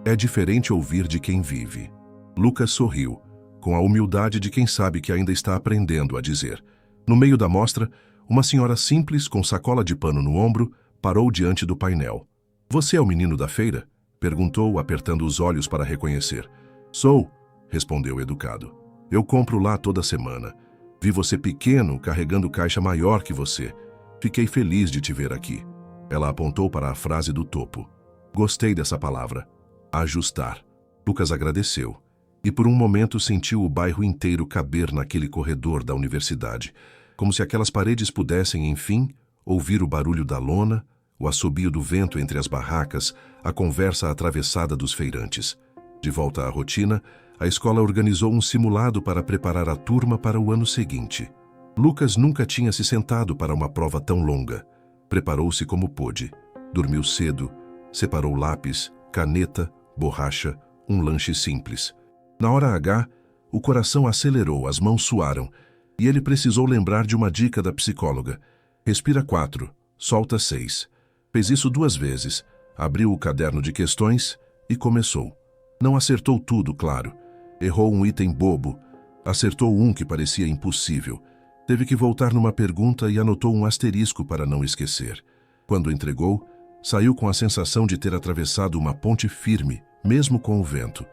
é diferente ouvir de quem vive. Lucas sorriu, com a humildade de quem sabe que ainda está aprendendo a dizer. No meio da mostra, uma senhora simples, com sacola de pano no ombro, parou diante do painel. Você é o menino da feira? Perguntou, apertando os olhos para reconhecer. Sou, respondeu educado. Eu compro lá toda semana. Vi você pequeno, carregando caixa maior que você. Fiquei feliz de te ver aqui. Ela apontou para a frase do topo. Gostei dessa palavra. Ajustar. Lucas agradeceu. E por um momento sentiu o bairro inteiro caber naquele corredor da universidade, como se aquelas paredes pudessem, enfim, ouvir o barulho da lona, o assobio do vento entre as barracas, a conversa atravessada dos feirantes. De volta à rotina, a escola organizou um simulado para preparar a turma para o ano seguinte. Lucas nunca tinha se sentado para uma prova tão longa. Preparou-se como pôde. Dormiu cedo, separou lápis, caneta, borracha, um lanche simples. Na hora H, o coração acelerou, as mãos suaram, e ele precisou lembrar de uma dica da psicóloga. Respira 4, solta 6. Fez isso 2 vezes, abriu o caderno de questões e começou. Não acertou tudo, claro. Errou um item bobo. Acertou um que parecia impossível. Teve que voltar numa pergunta e anotou um asterisco para não esquecer. Quando entregou, saiu com a sensação de ter atravessado uma ponte firme, mesmo com o vento.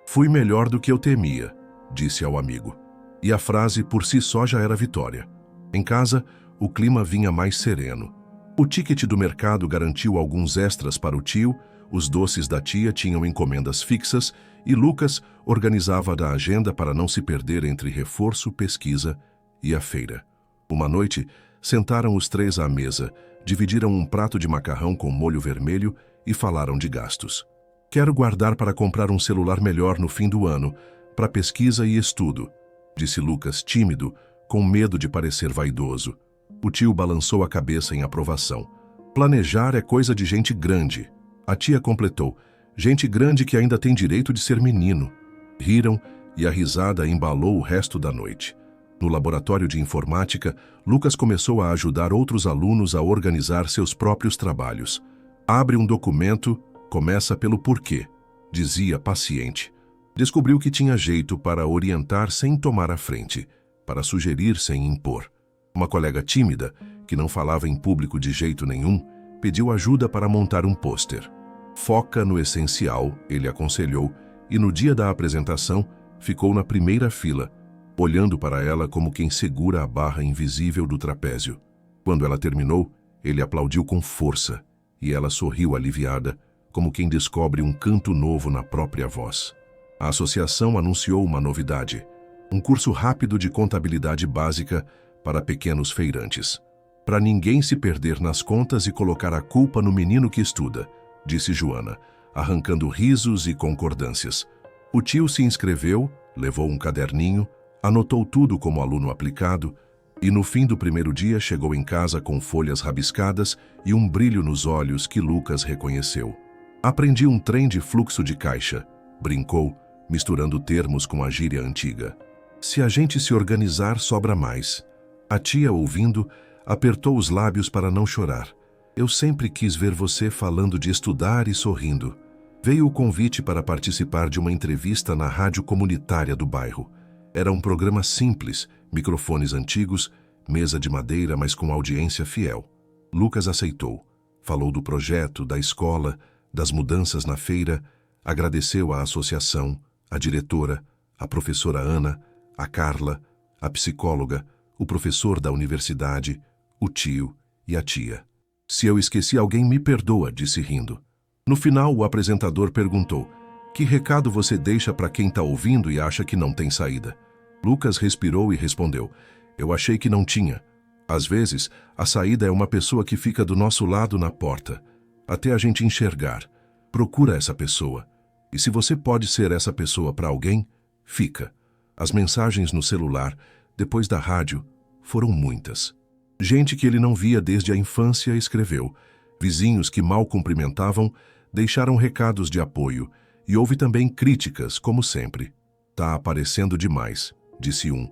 Fui melhor do que eu temia, disse ao amigo. E a frase por si só já era vitória. Em casa, o clima vinha mais sereno. O ticket do mercado garantiu alguns extras para o tio, os doces da tia tinham encomendas fixas e Lucas organizava a agenda para não se perder entre reforço, pesquisa e a feira. Uma noite, sentaram os 3 à mesa, dividiram um prato de macarrão com molho vermelho e falaram de gastos. Quero guardar para comprar um celular melhor no fim do ano, para pesquisa e estudo, disse Lucas, tímido, com medo de parecer vaidoso. O tio balançou a cabeça em aprovação. Planejar é coisa de gente grande. A tia completou. Gente grande que ainda tem direito de ser menino. Riram e a risada embalou o resto da noite. No laboratório de informática, Lucas começou a ajudar outros alunos a organizar seus próprios trabalhos. Abre um documento, começa pelo porquê, dizia paciente. Descobriu que tinha jeito para orientar sem tomar a frente, para sugerir sem impor. Uma colega tímida, que não falava em público de jeito nenhum, pediu ajuda para montar um pôster. Foca no essencial, ele aconselhou, e no dia da apresentação, ficou na primeira fila, olhando para ela como quem segura a barra invisível do trapézio. Quando ela terminou, ele aplaudiu com força, e ela sorriu aliviada, como quem descobre um canto novo na própria voz. A associação anunciou uma novidade: um curso rápido de contabilidade básica para pequenos feirantes. Para ninguém se perder nas contas e colocar a culpa no menino que estuda, disse Joana, arrancando risos e concordâncias. O tio se inscreveu, levou um caderninho, anotou tudo como aluno aplicado e no fim do primeiro dia chegou em casa com folhas rabiscadas e um brilho nos olhos que Lucas reconheceu. Aprendi um trem de fluxo de caixa, brincou, misturando termos com a gíria antiga. Se a gente se organizar, sobra mais. A tia, ouvindo, apertou os lábios para não chorar. Eu sempre quis ver você falando de estudar e sorrindo. Veio o convite para participar de uma entrevista na rádio comunitária do bairro. Era um programa simples, microfones antigos, mesa de madeira, mas com audiência fiel. Lucas aceitou. Falou do projeto, da escola, das mudanças na feira, agradeceu à associação, a diretora, a professora Ana, a Carla, a psicóloga, o professor da universidade, o tio e a tia. Se eu esqueci alguém, me perdoa, disse rindo. No final, o apresentador perguntou: que recado você deixa para quem está ouvindo e acha que não tem saída? Lucas respirou e respondeu: eu achei que não tinha. Às vezes, a saída é uma pessoa que fica do nosso lado na porta, até a gente enxergar. Procura essa pessoa. E se você pode ser essa pessoa para alguém, fica. As mensagens no celular, depois da rádio, foram muitas. Gente que ele não via desde a infância escreveu. Vizinhos que mal cumprimentavam deixaram recados de apoio. E houve também críticas, como sempre. Tá aparecendo demais, disse um.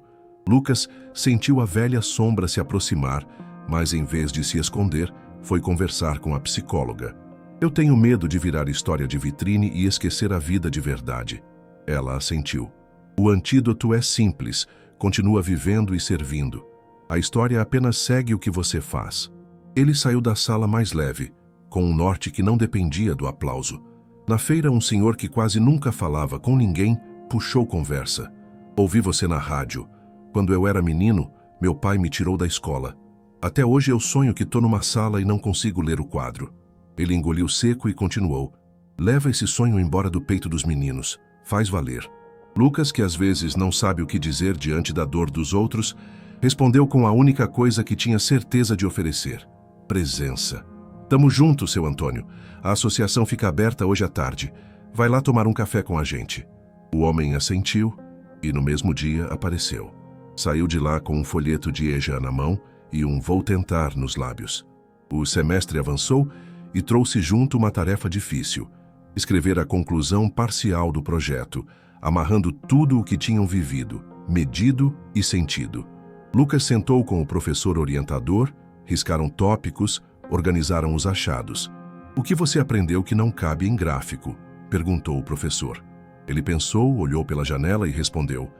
Lucas sentiu a velha sombra se aproximar, mas em vez de se esconder, foi conversar com a psicóloga. Eu tenho medo de virar história de vitrine e esquecer a vida de verdade. Ela assentiu. O antídoto é simples, continua vivendo e servindo. A história apenas segue o que você faz. Ele saiu da sala mais leve, com um norte que não dependia do aplauso. Na feira, um senhor que quase nunca falava com ninguém puxou conversa. Ouvi você na rádio. Quando eu era menino, meu pai me tirou da escola. Até hoje eu sonho que estou numa sala e não consigo ler o quadro. Ele engoliu seco e continuou. Leva esse sonho embora do peito dos meninos. Faz valer. Lucas, que às vezes não sabe o que dizer diante da dor dos outros, respondeu com a única coisa que tinha certeza de oferecer: presença. Tamo junto, seu Antônio. A associação fica aberta hoje à tarde. Vai lá tomar um café com a gente. O homem assentiu e no mesmo dia apareceu. Saiu de lá com um folheto de EJA na mão e um vou tentar nos lábios. O semestre avançou e trouxe junto uma tarefa difícil: escrever a conclusão parcial do projeto, amarrando tudo o que tinham vivido, medido e sentido. Lucas sentou com o professor orientador, riscaram tópicos, organizaram os achados. O que você aprendeu que não cabe em gráfico? Perguntou o professor. Ele pensou, olhou pela janela e respondeu: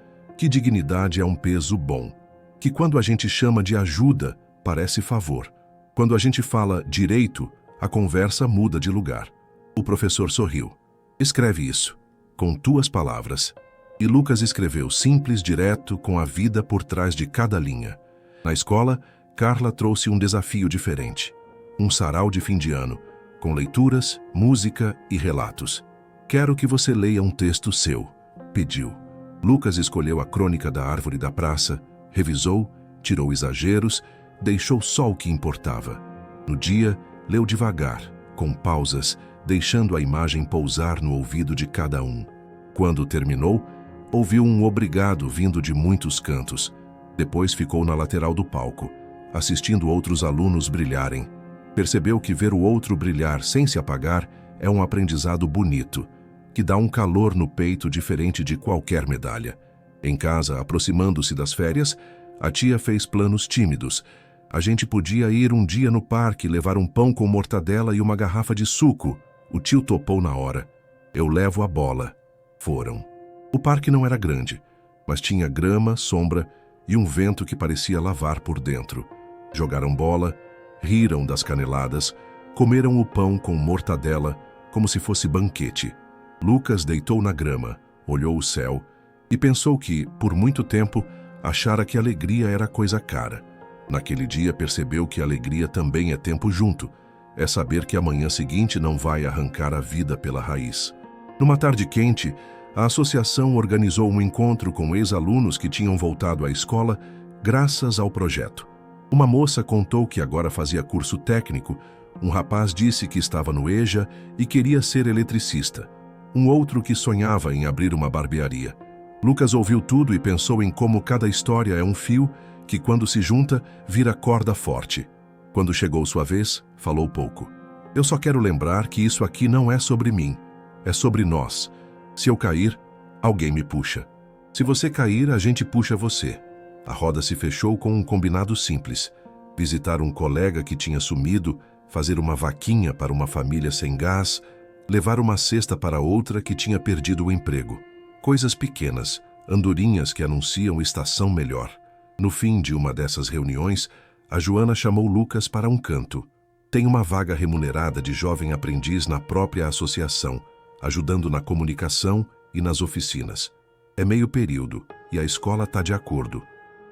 que dignidade é um peso bom. Que quando a gente chama de ajuda, parece favor. Quando a gente fala direito, a conversa muda de lugar. O professor sorriu. Escreve isso, com tuas palavras. E Lucas escreveu simples, direto, com a vida por trás de cada linha. Na escola, Carla trouxe um desafio diferente. Um sarau de fim de ano, com leituras, música e relatos. Quero que você leia um texto seu, pediu. Lucas escolheu a crônica da árvore da praça, revisou, tirou exageros, deixou só o que importava. No dia, leu devagar, com pausas, deixando a imagem pousar no ouvido de cada um. Quando terminou, ouviu um obrigado vindo de muitos cantos. Depois ficou na lateral do palco, assistindo outros alunos brilharem. Percebeu que ver o outro brilhar sem se apagar é um aprendizado bonito, que dá um calor no peito diferente de qualquer medalha. Em casa, aproximando-se das férias, a tia fez planos tímidos. A gente podia ir um dia no parque, levar um pão com mortadela e uma garrafa de suco. O tio topou na hora. Eu levo a bola. Foram. O parque não era grande, mas tinha grama, sombra e um vento que parecia lavar por dentro. Jogaram bola, riram das caneladas, Comeram o pão com mortadela como se fosse banquete. Lucas deitou na grama, olhou o céu e pensou que, por muito tempo, achara que alegria era coisa cara. Naquele dia percebeu que alegria também é tempo junto. É saber que a manhã seguinte não vai arrancar a vida pela raiz. Numa tarde quente, a associação organizou um encontro com ex-alunos que tinham voltado à escola graças ao projeto. Uma moça contou que agora fazia curso técnico, um rapaz disse que estava no EJA e queria ser eletricista, um outro que sonhava em abrir uma barbearia. Lucas ouviu tudo e pensou em como cada história é um fio que, quando se junta, vira corda forte. Quando chegou sua vez, falou pouco. Eu só quero lembrar que isso aqui não é sobre mim, é sobre nós. Se eu cair, alguém me puxa. Se você cair, a gente puxa você. A roda se fechou com um combinado simples: visitar um colega que tinha sumido, fazer uma vaquinha para uma família sem gás, levar uma cesta para outra que tinha perdido o emprego. Coisas pequenas, andorinhas que anunciam estação melhor. No fim de uma dessas reuniões, a Joana chamou Lucas para um canto. Tem uma vaga remunerada de jovem aprendiz na própria associação, ajudando na comunicação e nas oficinas. É meio período e a escola está de acordo.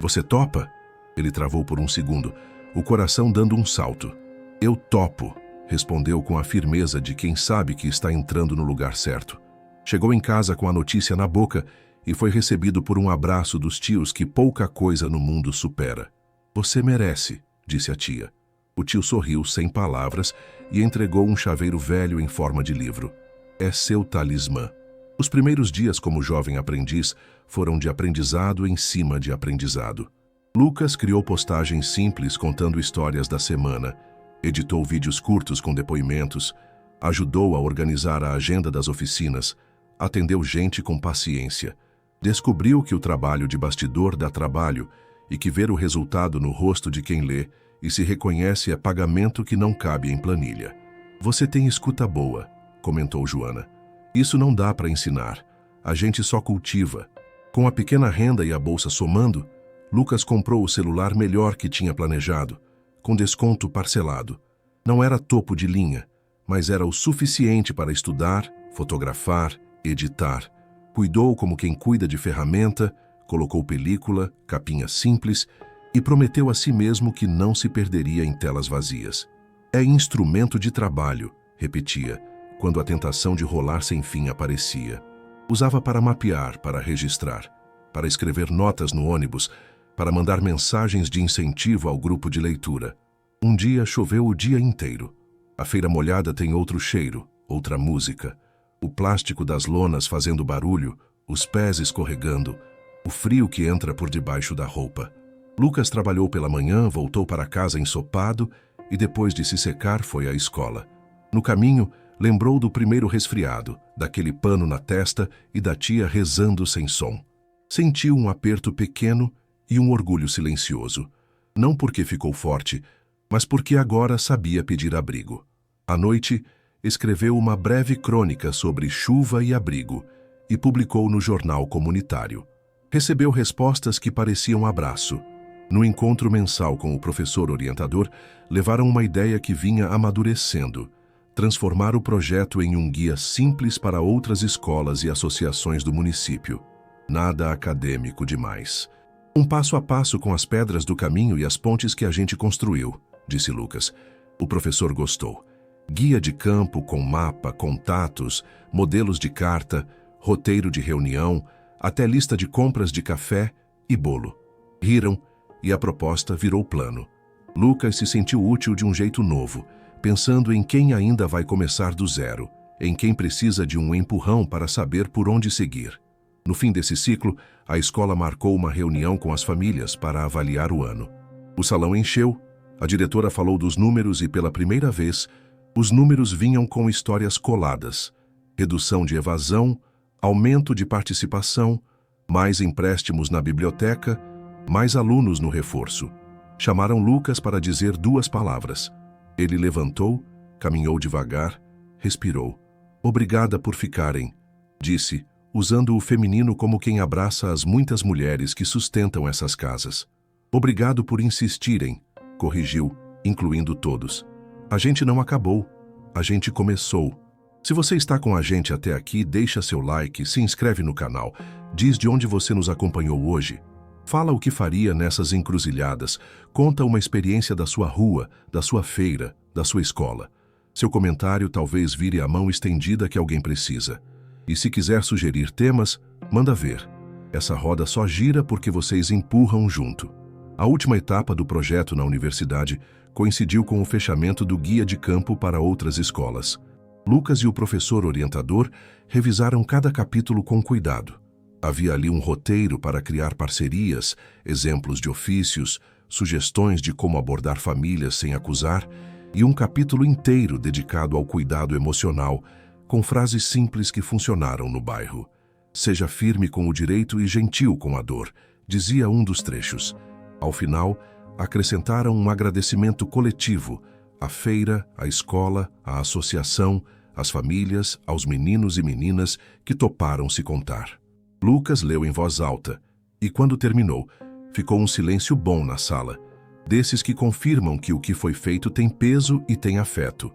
Você topa? Ele travou por um segundo, o coração dando um salto. Eu topo, respondeu com a firmeza de quem sabe que está entrando no lugar certo. Chegou em casa com a notícia na boca e foi recebido por um abraço dos tios que pouca coisa no mundo supera. Você merece, disse a tia. O tio sorriu sem palavras e entregou um chaveiro velho em forma de livro. É seu talismã. Os primeiros dias como jovem aprendiz foram de aprendizado em cima de aprendizado. Lucas criou postagens simples contando histórias da semana, editou vídeos curtos com depoimentos, ajudou a organizar a agenda das oficinas, atendeu gente com paciência, descobriu que o trabalho de bastidor dá trabalho e que ver o resultado no rosto de quem lê e se reconhece é pagamento que não cabe em planilha. Você tem escuta boa, comentou Joana. Isso não dá para ensinar, a gente só cultiva. Com a pequena renda e a bolsa somando, Lucas comprou o celular melhor que tinha planejado, com desconto parcelado. Não era topo de linha, mas era o suficiente para estudar, fotografar, editar. Cuidou como quem cuida de ferramenta, colocou película, capinha simples e prometeu a si mesmo que não se perderia em telas vazias. É instrumento de trabalho, repetia, quando a tentação de rolar sem fim aparecia. Usava para mapear, para registrar, para escrever notas no ônibus, para mandar mensagens de incentivo ao grupo de leitura. Um dia choveu o dia inteiro. A feira molhada tem outro cheiro, outra música. O plástico das lonas fazendo barulho, os pés escorregando, o frio que entra por debaixo da roupa. Lucas trabalhou pela manhã, voltou para casa ensopado e depois de se secar foi à escola. No caminho, lembrou do primeiro resfriado, daquele pano na testa e da tia rezando sem som. Sentiu um aperto pequeno e um orgulho silencioso. Não porque ficou forte, mas porque agora sabia pedir abrigo. À noite, escreveu uma breve crônica sobre chuva e abrigo e publicou no jornal comunitário. Recebeu respostas que pareciam abraço. No encontro mensal com o professor orientador, levaram uma ideia que vinha amadurecendo: transformar o projeto em um guia simples para outras escolas e associações do município. Nada acadêmico demais. Um passo a passo com as pedras do caminho e as pontes que a gente construiu, disse Lucas. O professor gostou. Guia de campo com mapa, contatos, modelos de carta, roteiro de reunião, até lista de compras de café e bolo. Riram e a proposta virou plano. Lucas se sentiu útil de um jeito novo, pensando em quem ainda vai começar do zero, em quem precisa de um empurrão para saber por onde seguir. No fim desse ciclo, a escola marcou uma reunião com as famílias para avaliar o ano. O salão encheu, a diretora falou dos números e, pela primeira vez, os números vinham com histórias coladas: redução de evasão, aumento de participação, mais empréstimos na biblioteca, mais alunos no reforço. Chamaram Lucas para dizer 2 palavras. Ele levantou, caminhou devagar, respirou. Obrigada por ficarem, disse, usando o feminino como quem abraça as muitas mulheres que sustentam essas casas. Obrigado por insistirem, corrigiu, incluindo todos. A gente não acabou, a gente começou. Se você está com a gente até aqui, deixa seu like, se inscreve no canal, diz de onde você nos acompanhou hoje. Fala o que faria nessas encruzilhadas, conta uma experiência da sua rua, da sua feira, da sua escola. Seu comentário talvez vire a mão estendida que alguém precisa. E se quiser sugerir temas, manda ver. Essa roda só gira porque vocês empurram junto. A última etapa do projeto na universidade coincidiu com o fechamento do guia de campo para outras escolas. Lucas e o professor orientador revisaram cada capítulo com cuidado. Havia ali um roteiro para criar parcerias, exemplos de ofícios, sugestões de como abordar famílias sem acusar e um capítulo inteiro dedicado ao cuidado emocional, com frases simples que funcionaram no bairro. Seja firme com o direito e gentil com a dor, dizia um dos trechos. Ao final, acrescentaram um agradecimento coletivo à feira, à escola, à associação, às famílias, aos meninos e meninas que toparam se contar. Lucas leu em voz alta e, quando terminou, ficou um silêncio bom na sala, desses que confirmam que o que foi feito tem peso e tem afeto.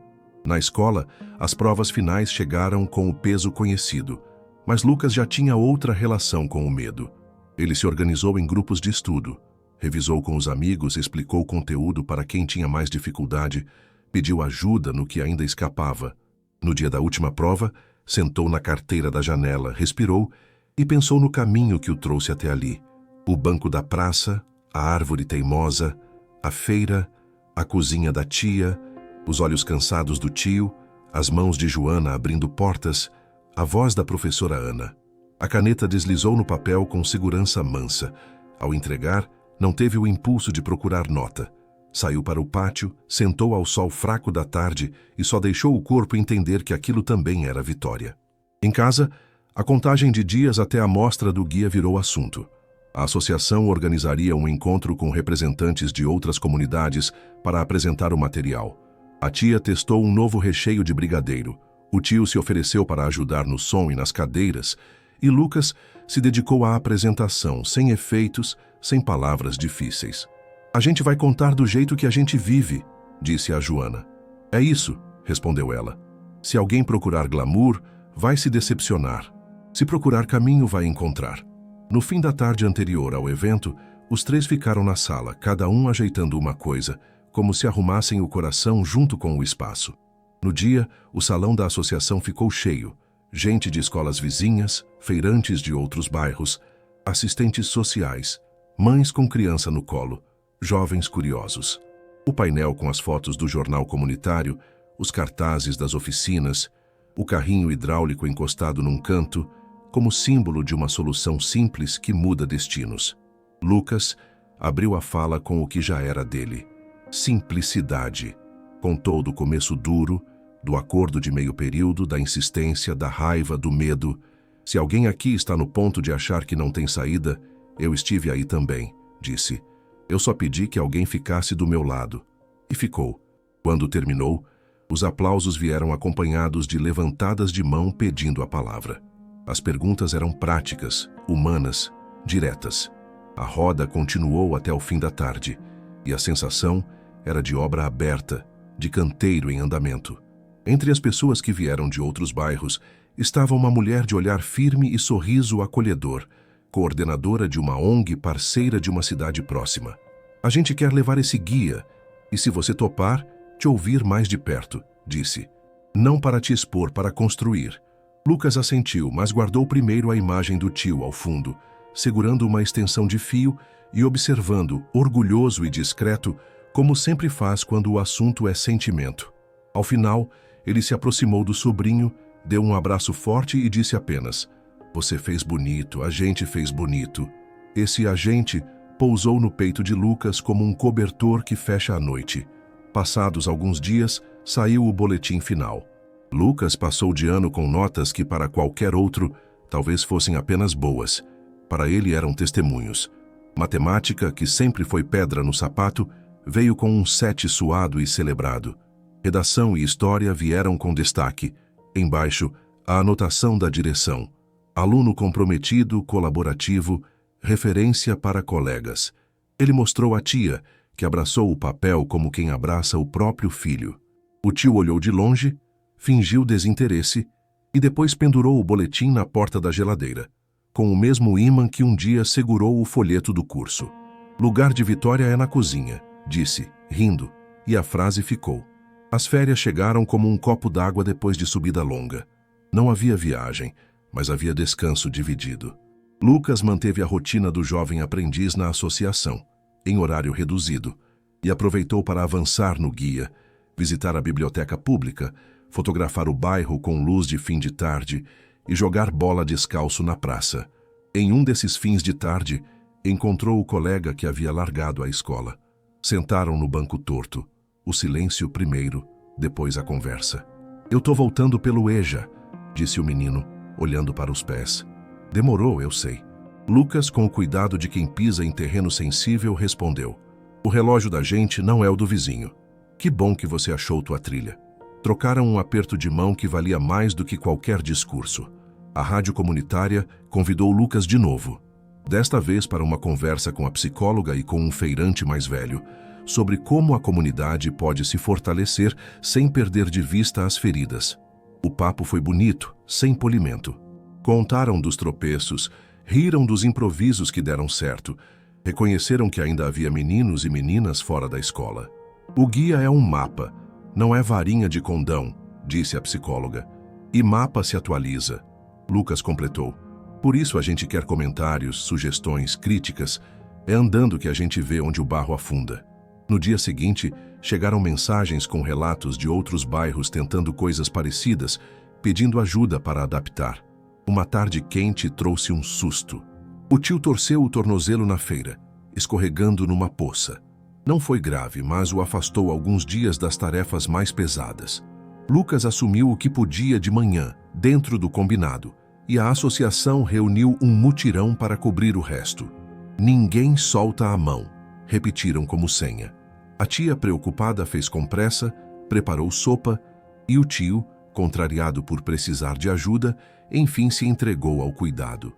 Na escola, as provas finais chegaram com o peso conhecido, mas Lucas já tinha outra relação com o medo. Ele se organizou em grupos de estudo, revisou com os amigos, explicou o conteúdo para quem tinha mais dificuldade, pediu ajuda no que ainda escapava. No dia da última prova, sentou na carteira da janela, respirou e pensou no caminho que o trouxe até ali. O banco da praça, a árvore teimosa, a feira, a cozinha da tia, os olhos cansados do tio, as mãos de Joana abrindo portas, a voz da professora Ana. A caneta deslizou no papel com segurança mansa. Ao entregar, não teve o impulso de procurar nota. Saiu para o pátio, sentou ao sol fraco da tarde e só deixou o corpo entender que aquilo também era vitória. Em casa, a contagem de dias até a mostra do guia virou assunto. A associação organizaria um encontro com representantes de outras comunidades para apresentar o material. A tia testou um novo recheio de brigadeiro. O tio se ofereceu para ajudar no som e nas cadeiras, e Lucas se dedicou à apresentação, sem efeitos, sem palavras difíceis. A gente vai contar do jeito que a gente vive, disse a Joana. É isso, respondeu ela. Se alguém procurar glamour, vai se decepcionar. Se procurar caminho, vai encontrar. No fim da tarde anterior ao evento, os três ficaram na sala, cada um ajeitando uma coisa, como se arrumassem o coração junto com o espaço. No dia, o salão da associação ficou cheio. Gente de escolas vizinhas, feirantes de outros bairros, assistentes sociais, mães com criança no colo, jovens curiosos. O painel com as fotos do jornal comunitário, os cartazes das oficinas, o carrinho hidráulico encostado num canto, como símbolo de uma solução simples que muda destinos. Lucas abriu a fala com o que já era dele. Simplicidade. Contou do começo duro, do acordo de meio período, da insistência, da raiva, do medo. Se alguém aqui está no ponto de achar que não tem saída, eu estive aí também, disse. Eu só pedi que alguém ficasse do meu lado. E ficou. Quando terminou, os aplausos vieram acompanhados de levantadas de mão pedindo a palavra. As perguntas eram práticas, humanas, diretas. A roda continuou até o fim da tarde, e a sensação era de obra aberta, de canteiro em andamento. Entre as pessoas que vieram de outros bairros, estava uma mulher de olhar firme e sorriso acolhedor, coordenadora de uma ONG parceira de uma cidade próxima. A gente quer levar esse guia, e se você topar, te ouvir mais de perto, disse. Não para te expor, para construir. Lucas assentiu, mas guardou primeiro a imagem do tio ao fundo, segurando uma extensão de fio e observando, orgulhoso e discreto, como sempre faz quando o assunto é sentimento. Ao final, ele se aproximou do sobrinho, deu um abraço forte e disse apenas: "Você fez bonito, a gente fez bonito." Esse a gente pousou no peito de Lucas como um cobertor que fecha a noite. Passados alguns dias, saiu o boletim final. Lucas passou de ano com notas que para qualquer outro talvez fossem apenas boas. Para ele eram testemunhos. Matemática, que sempre foi pedra no sapato, veio com um 7 suado e celebrado. Redação e história vieram com destaque. Embaixo, a anotação da direção. Aluno comprometido, colaborativo, referência para colegas. Ele mostrou à tia, que abraçou o papel como quem abraça o próprio filho. O tio olhou de longe, fingiu desinteresse e depois pendurou o boletim na porta da geladeira, com o mesmo ímã que um dia segurou o folheto do curso. Lugar de Vitória é na cozinha, disse, rindo, e a frase ficou. As férias chegaram como um copo d'água depois de subida longa. Não havia viagem, mas havia descanso dividido. Lucas manteve a rotina do jovem aprendiz na associação, em horário reduzido, e aproveitou para avançar no guia, visitar a biblioteca pública, fotografar o bairro com luz de fim de tarde e jogar bola descalço na praça. Em um desses fins de tarde, encontrou o colega que havia largado a escola. Sentaram no banco torto. O silêncio primeiro, depois a conversa. "Eu tô voltando pelo EJA", disse o menino, olhando para os pés. "Demorou, eu sei." Lucas, com o cuidado de quem pisa em terreno sensível, respondeu. "O relógio da gente não é o do vizinho. Que bom que você achou tua trilha." Trocaram um aperto de mão que valia mais do que qualquer discurso. A rádio comunitária convidou Lucas de novo, desta vez para uma conversa com a psicóloga e com um feirante mais velho, sobre como a comunidade pode se fortalecer sem perder de vista as feridas. O papo foi bonito, sem polimento. Contaram dos tropeços, riram dos improvisos que deram certo, reconheceram que ainda havia meninos e meninas fora da escola. "O guia é um mapa, não é varinha de condão", disse a psicóloga. "E mapa se atualiza", Lucas completou. "Por isso a gente quer comentários, sugestões, críticas. É andando que a gente vê onde o barro afunda." No dia seguinte, chegaram mensagens com relatos de outros bairros tentando coisas parecidas, pedindo ajuda para adaptar. Uma tarde quente trouxe um susto. O tio torceu o tornozelo na feira, escorregando numa poça. Não foi grave, mas o afastou alguns dias das tarefas mais pesadas. Lucas assumiu o que podia de manhã, dentro do combinado, e a associação reuniu um mutirão para cobrir o resto. "Ninguém solta a mão", repetiram como senha. A tia, preocupada, fez com pressa, preparou sopa, e o tio, contrariado por precisar de ajuda, enfim se entregou ao cuidado.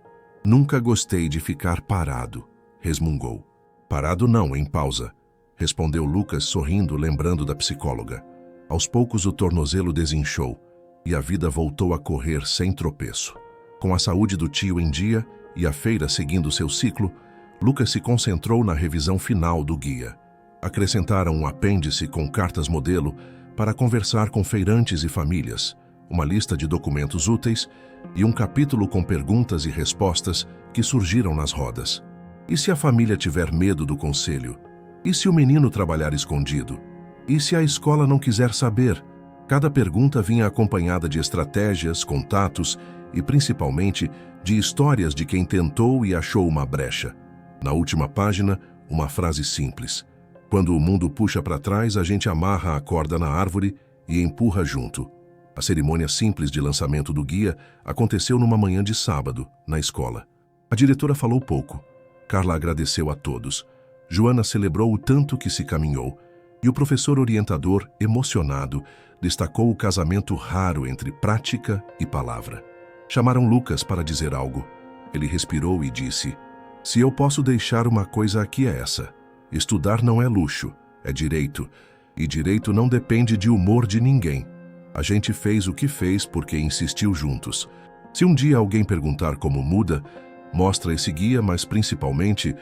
"Nunca gostei de ficar parado", resmungou. "Parado não, em pausa", respondeu Lucas, sorrindo, lembrando da psicóloga. Aos poucos o tornozelo desinchou, e a vida voltou a correr sem tropeço. Com a saúde do tio em dia e a feira seguindo seu ciclo, Lucas se concentrou na revisão final do guia. Acrescentaram um apêndice com cartas modelo para conversar com feirantes e famílias, uma lista de documentos úteis e um capítulo com perguntas e respostas que surgiram nas rodas. E se a família tiver medo do conselho? E se o menino trabalhar escondido? E se a escola não quiser saber? Cada pergunta vinha acompanhada de estratégias, contatos e, principalmente, de histórias de quem tentou e achou uma brecha. Na última página, uma frase simples. "Quando o mundo puxa para trás, a gente amarra a corda na árvore e empurra junto." A cerimônia simples de lançamento do guia aconteceu numa manhã de sábado, na escola. A diretora falou pouco. Carla agradeceu a todos. Joana celebrou o tanto que se caminhou. E o professor orientador, emocionado, destacou o casamento raro entre prática e palavra. Chamaram Lucas para dizer algo. Ele respirou e disse: "Se eu posso deixar uma coisa aqui é essa. Estudar não é luxo, é direito. E direito não depende de humor de ninguém. A gente fez o que fez porque insistiu juntos. Se um dia alguém perguntar como muda, mostra esse guia, mas principalmente,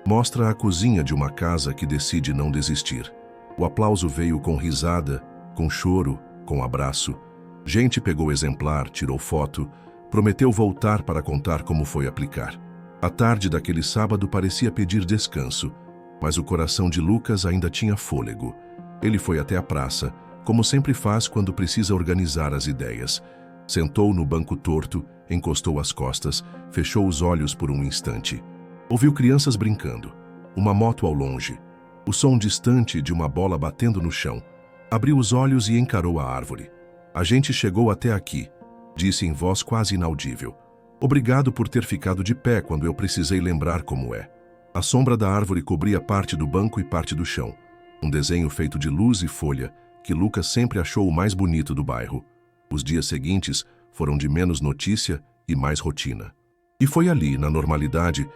mostra a cozinha de uma casa que decide não desistir." O aplauso veio com risada, com choro, com abraço. Gente pegou exemplar, tirou foto, prometeu voltar para contar como foi aplicar. A tarde daquele sábado parecia pedir descanso, mas o coração de Lucas ainda tinha fôlego. Ele foi até a praça, como sempre faz quando precisa organizar as ideias. Sentou no banco torto, encostou as costas, fechou os olhos por um instante. Ouviu crianças brincando, uma moto ao longe, o som distante de uma bola batendo no chão. Abriu os olhos e encarou a árvore. "A gente chegou até aqui", disse em voz quase inaudível. "Obrigado por ter ficado de pé quando eu precisei lembrar como é." A sombra da árvore cobria parte do banco e parte do chão. Um desenho feito de luz e folha, que Lucas sempre achou o mais bonito do bairro. Os dias seguintes foram de menos notícia e mais rotina. E foi ali, na normalidade,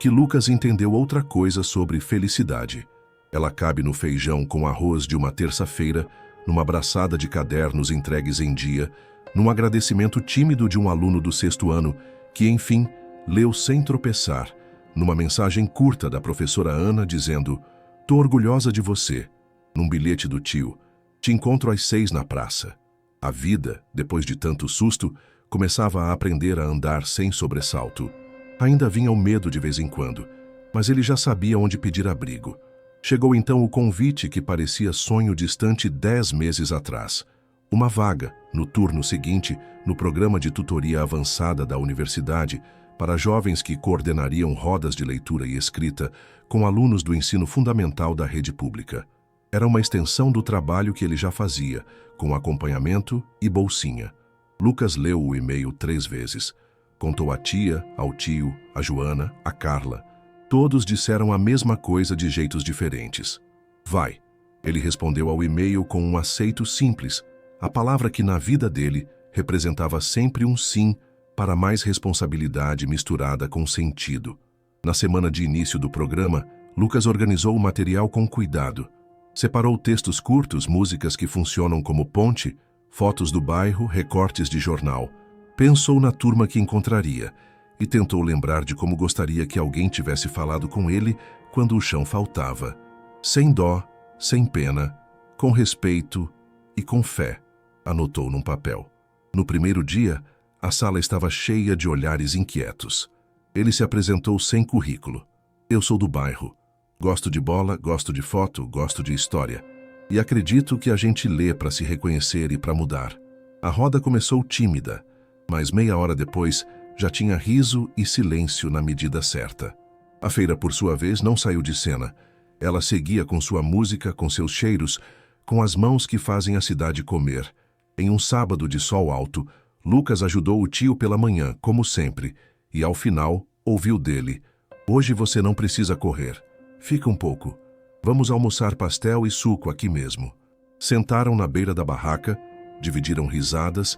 que Lucas entendeu outra coisa sobre felicidade. Ela cabe no feijão com arroz de uma terça-feira, numa abraçada de cadernos entregues em dia, num agradecimento tímido de um aluno do 6º ano que, enfim, leu sem tropeçar, numa mensagem curta da professora Ana dizendo: "Tô orgulhosa de você", num bilhete do tio: "Te encontro às 6 na praça". A vida, depois de tanto susto, começava a aprender a andar sem sobressalto. Ainda vinha o medo de vez em quando, mas ele já sabia onde pedir abrigo. Chegou então o convite que parecia sonho distante 10 meses atrás. Uma vaga, no turno seguinte, no programa de tutoria avançada da universidade, para jovens que coordenariam rodas de leitura e escrita com alunos do ensino fundamental da rede pública. Era uma extensão do trabalho que ele já fazia, com acompanhamento e bolsinha. Lucas leu o e-mail 3 vezes. Contou à tia, ao tio, à Joana, à Carla. Todos disseram a mesma coisa de jeitos diferentes. "Vai." Ele respondeu ao e-mail com um aceito simples, a palavra que na vida dele representava sempre um sim para mais responsabilidade misturada com sentido. Na semana de início do programa, Lucas organizou o material com cuidado. Separou textos curtos, músicas que funcionam como ponte, fotos do bairro, recortes de jornal. Pensou na turma que encontraria e tentou lembrar de como gostaria que alguém tivesse falado com ele quando o chão faltava. Sem dó, sem pena, com respeito e com fé, anotou num papel. No primeiro dia, a sala estava cheia de olhares inquietos. Ele se apresentou sem currículo. "Eu sou do bairro. Gosto de bola, gosto de foto, gosto de história. E acredito que a gente lê para se reconhecer e para mudar." A roda começou tímida, mas meia hora depois já tinha riso e silêncio na medida certa. A feira, por sua vez, não saiu de cena. Ela seguia com sua música, com seus cheiros, com as mãos que fazem a cidade comer. Em um sábado de sol alto, Lucas ajudou o tio pela manhã, como sempre, e ao final ouviu dele: "Hoje você não precisa correr. Fica um pouco. Vamos almoçar pastel e suco aqui mesmo." Sentaram na beira da barraca, dividiram risadas,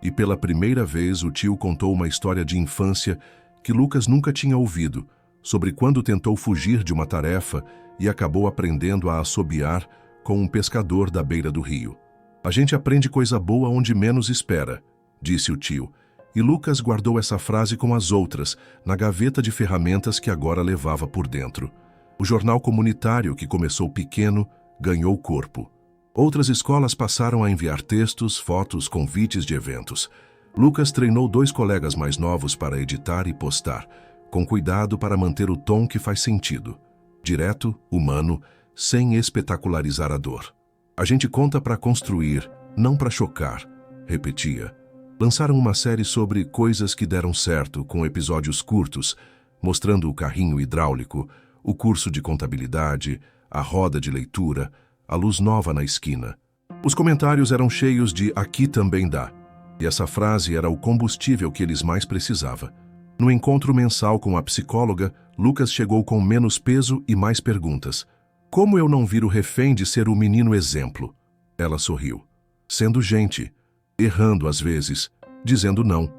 e pela primeira vez o tio contou uma história de infância que Lucas nunca tinha ouvido, sobre quando tentou fugir de uma tarefa e acabou aprendendo a assobiar com um pescador da beira do rio. "A gente aprende coisa boa onde menos espera", disse o tio, e Lucas guardou essa frase com as outras, na gaveta de ferramentas que agora levava por dentro. O jornal comunitário, que começou pequeno, ganhou corpo. Outras escolas passaram a enviar textos, fotos, convites de eventos. Lucas treinou 2 colegas mais novos para editar e postar, com cuidado para manter o tom que faz sentido. Direto, humano, sem espetacularizar a dor. "A gente conta para construir, não para chocar", repetia. Lançaram uma série sobre coisas que deram certo, com episódios curtos, mostrando o carrinho hidráulico, o curso de contabilidade, a roda de leitura, a luz nova na esquina. Os comentários eram cheios de "aqui também dá", e essa frase era o combustível que eles mais precisavam. No encontro mensal com a psicóloga, Lucas chegou com menos peso e mais perguntas. "Como eu não viro refém de ser o menino exemplo?" Ela sorriu. "Sendo gente, errando às vezes, dizendo não,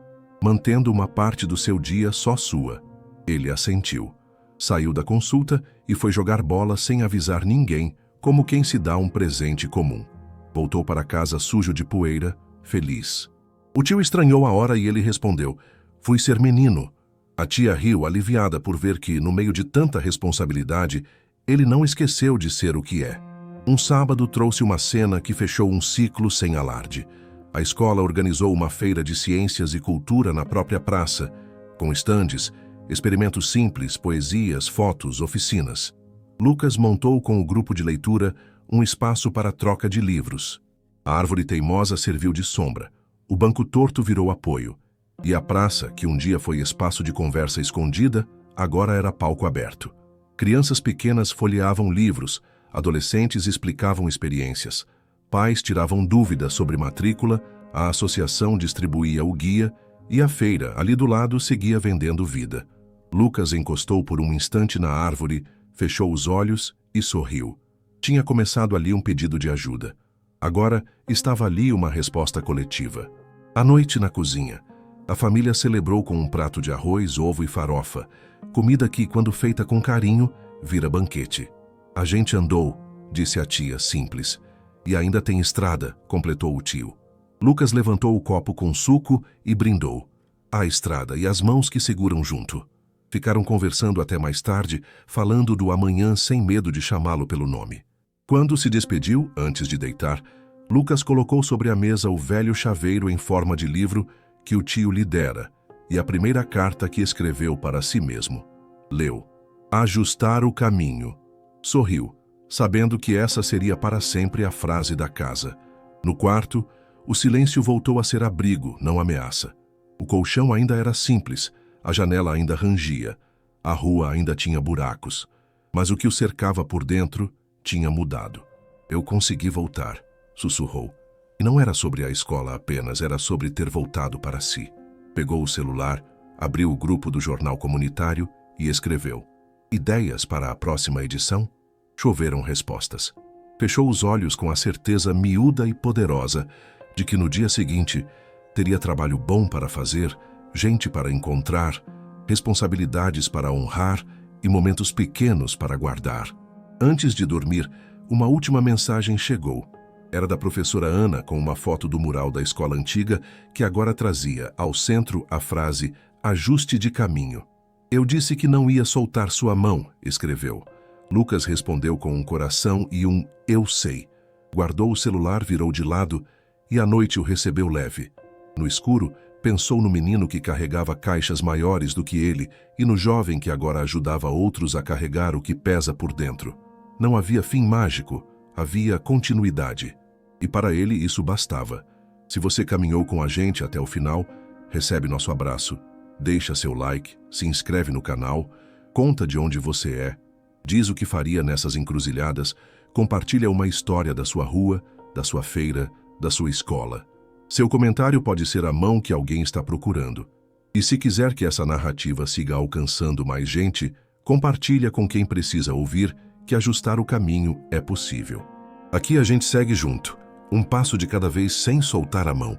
mantendo uma parte do seu dia só sua." Ele assentiu. Saiu da consulta e foi jogar bola sem avisar ninguém, como quem se dá um presente comum. Voltou para casa sujo de poeira, feliz. O tio estranhou a hora e ele respondeu: "Fui ser menino." A tia riu, aliviada por ver que, no meio de tanta responsabilidade, ele não esqueceu de ser o que é. Um sábado trouxe uma cena que fechou um ciclo sem alarde. A escola organizou uma feira de ciências e cultura na própria praça, com estandes, experimentos simples, poesias, fotos, oficinas. Lucas montou com o grupo de leitura um espaço para troca de livros. A árvore teimosa serviu de sombra. O banco torto virou apoio. E a praça, que um dia foi espaço de conversa escondida, agora era palco aberto. Crianças pequenas folheavam livros, adolescentes explicavam experiências. Pais tiravam dúvidas sobre matrícula, a associação distribuía o guia e a feira, ali do lado, seguia vendendo vida. Lucas encostou por um instante na árvore, fechou os olhos e sorriu. Tinha começado ali um pedido de ajuda. Agora estava ali uma resposta coletiva. À noite, na cozinha, a família celebrou com um prato de arroz, ovo e farofa, comida que, quando feita com carinho, vira banquete. "A gente andou", disse a tia, simples, E ainda tem estrada, completou o tio. Lucas levantou o copo com suco e brindou. A estrada e as mãos que seguram junto. Ficaram conversando até mais tarde, falando do amanhã sem medo de chamá-lo pelo nome. Quando se despediu, antes de deitar, Lucas colocou sobre a mesa o velho chaveiro em forma de livro que o tio lhe dera e a primeira carta que escreveu para si mesmo. Leu. Ajustar o caminho. Sorriu, sabendo que essa seria para sempre a frase da casa. No quarto, o silêncio voltou a ser abrigo, não ameaça. O colchão ainda era simples, a janela ainda rangia, a rua ainda tinha buracos, mas o que o cercava por dentro tinha mudado. Eu consegui voltar, sussurrou. E não era sobre a escola apenas, era sobre ter voltado para si. Pegou o celular, abriu o grupo do jornal comunitário e escreveu. Ideias para a próxima edição? Choveram respostas. Fechou os olhos com a certeza miúda e poderosa de que no dia seguinte teria trabalho bom para fazer, gente para encontrar, responsabilidades para honrar e momentos pequenos para guardar. Antes de dormir, uma última mensagem chegou. Era da professora Ana com uma foto do mural da escola antiga que agora trazia ao centro a frase ajuste de caminho. Eu disse que não ia soltar sua mão, escreveu. Lucas respondeu com um coração e um eu sei. Guardou o celular, virou de lado e à noite o recebeu leve. No escuro, pensou no menino que carregava caixas maiores do que ele e no jovem que agora ajudava outros a carregar o que pesa por dentro. Não havia fim mágico, havia continuidade. E para ele isso bastava. Se você caminhou com a gente até o final, recebe nosso abraço, deixa seu like, se inscreve no canal, conta de onde você é, diz o que faria nessas encruzilhadas, compartilha uma história da sua rua, da sua feira, da sua escola. Seu comentário pode ser a mão que alguém está procurando. E se quiser que essa narrativa siga alcançando mais gente, compartilha com quem precisa ouvir que ajustar o caminho é possível. Aqui a gente segue junto, um passo de cada vez sem soltar a mão.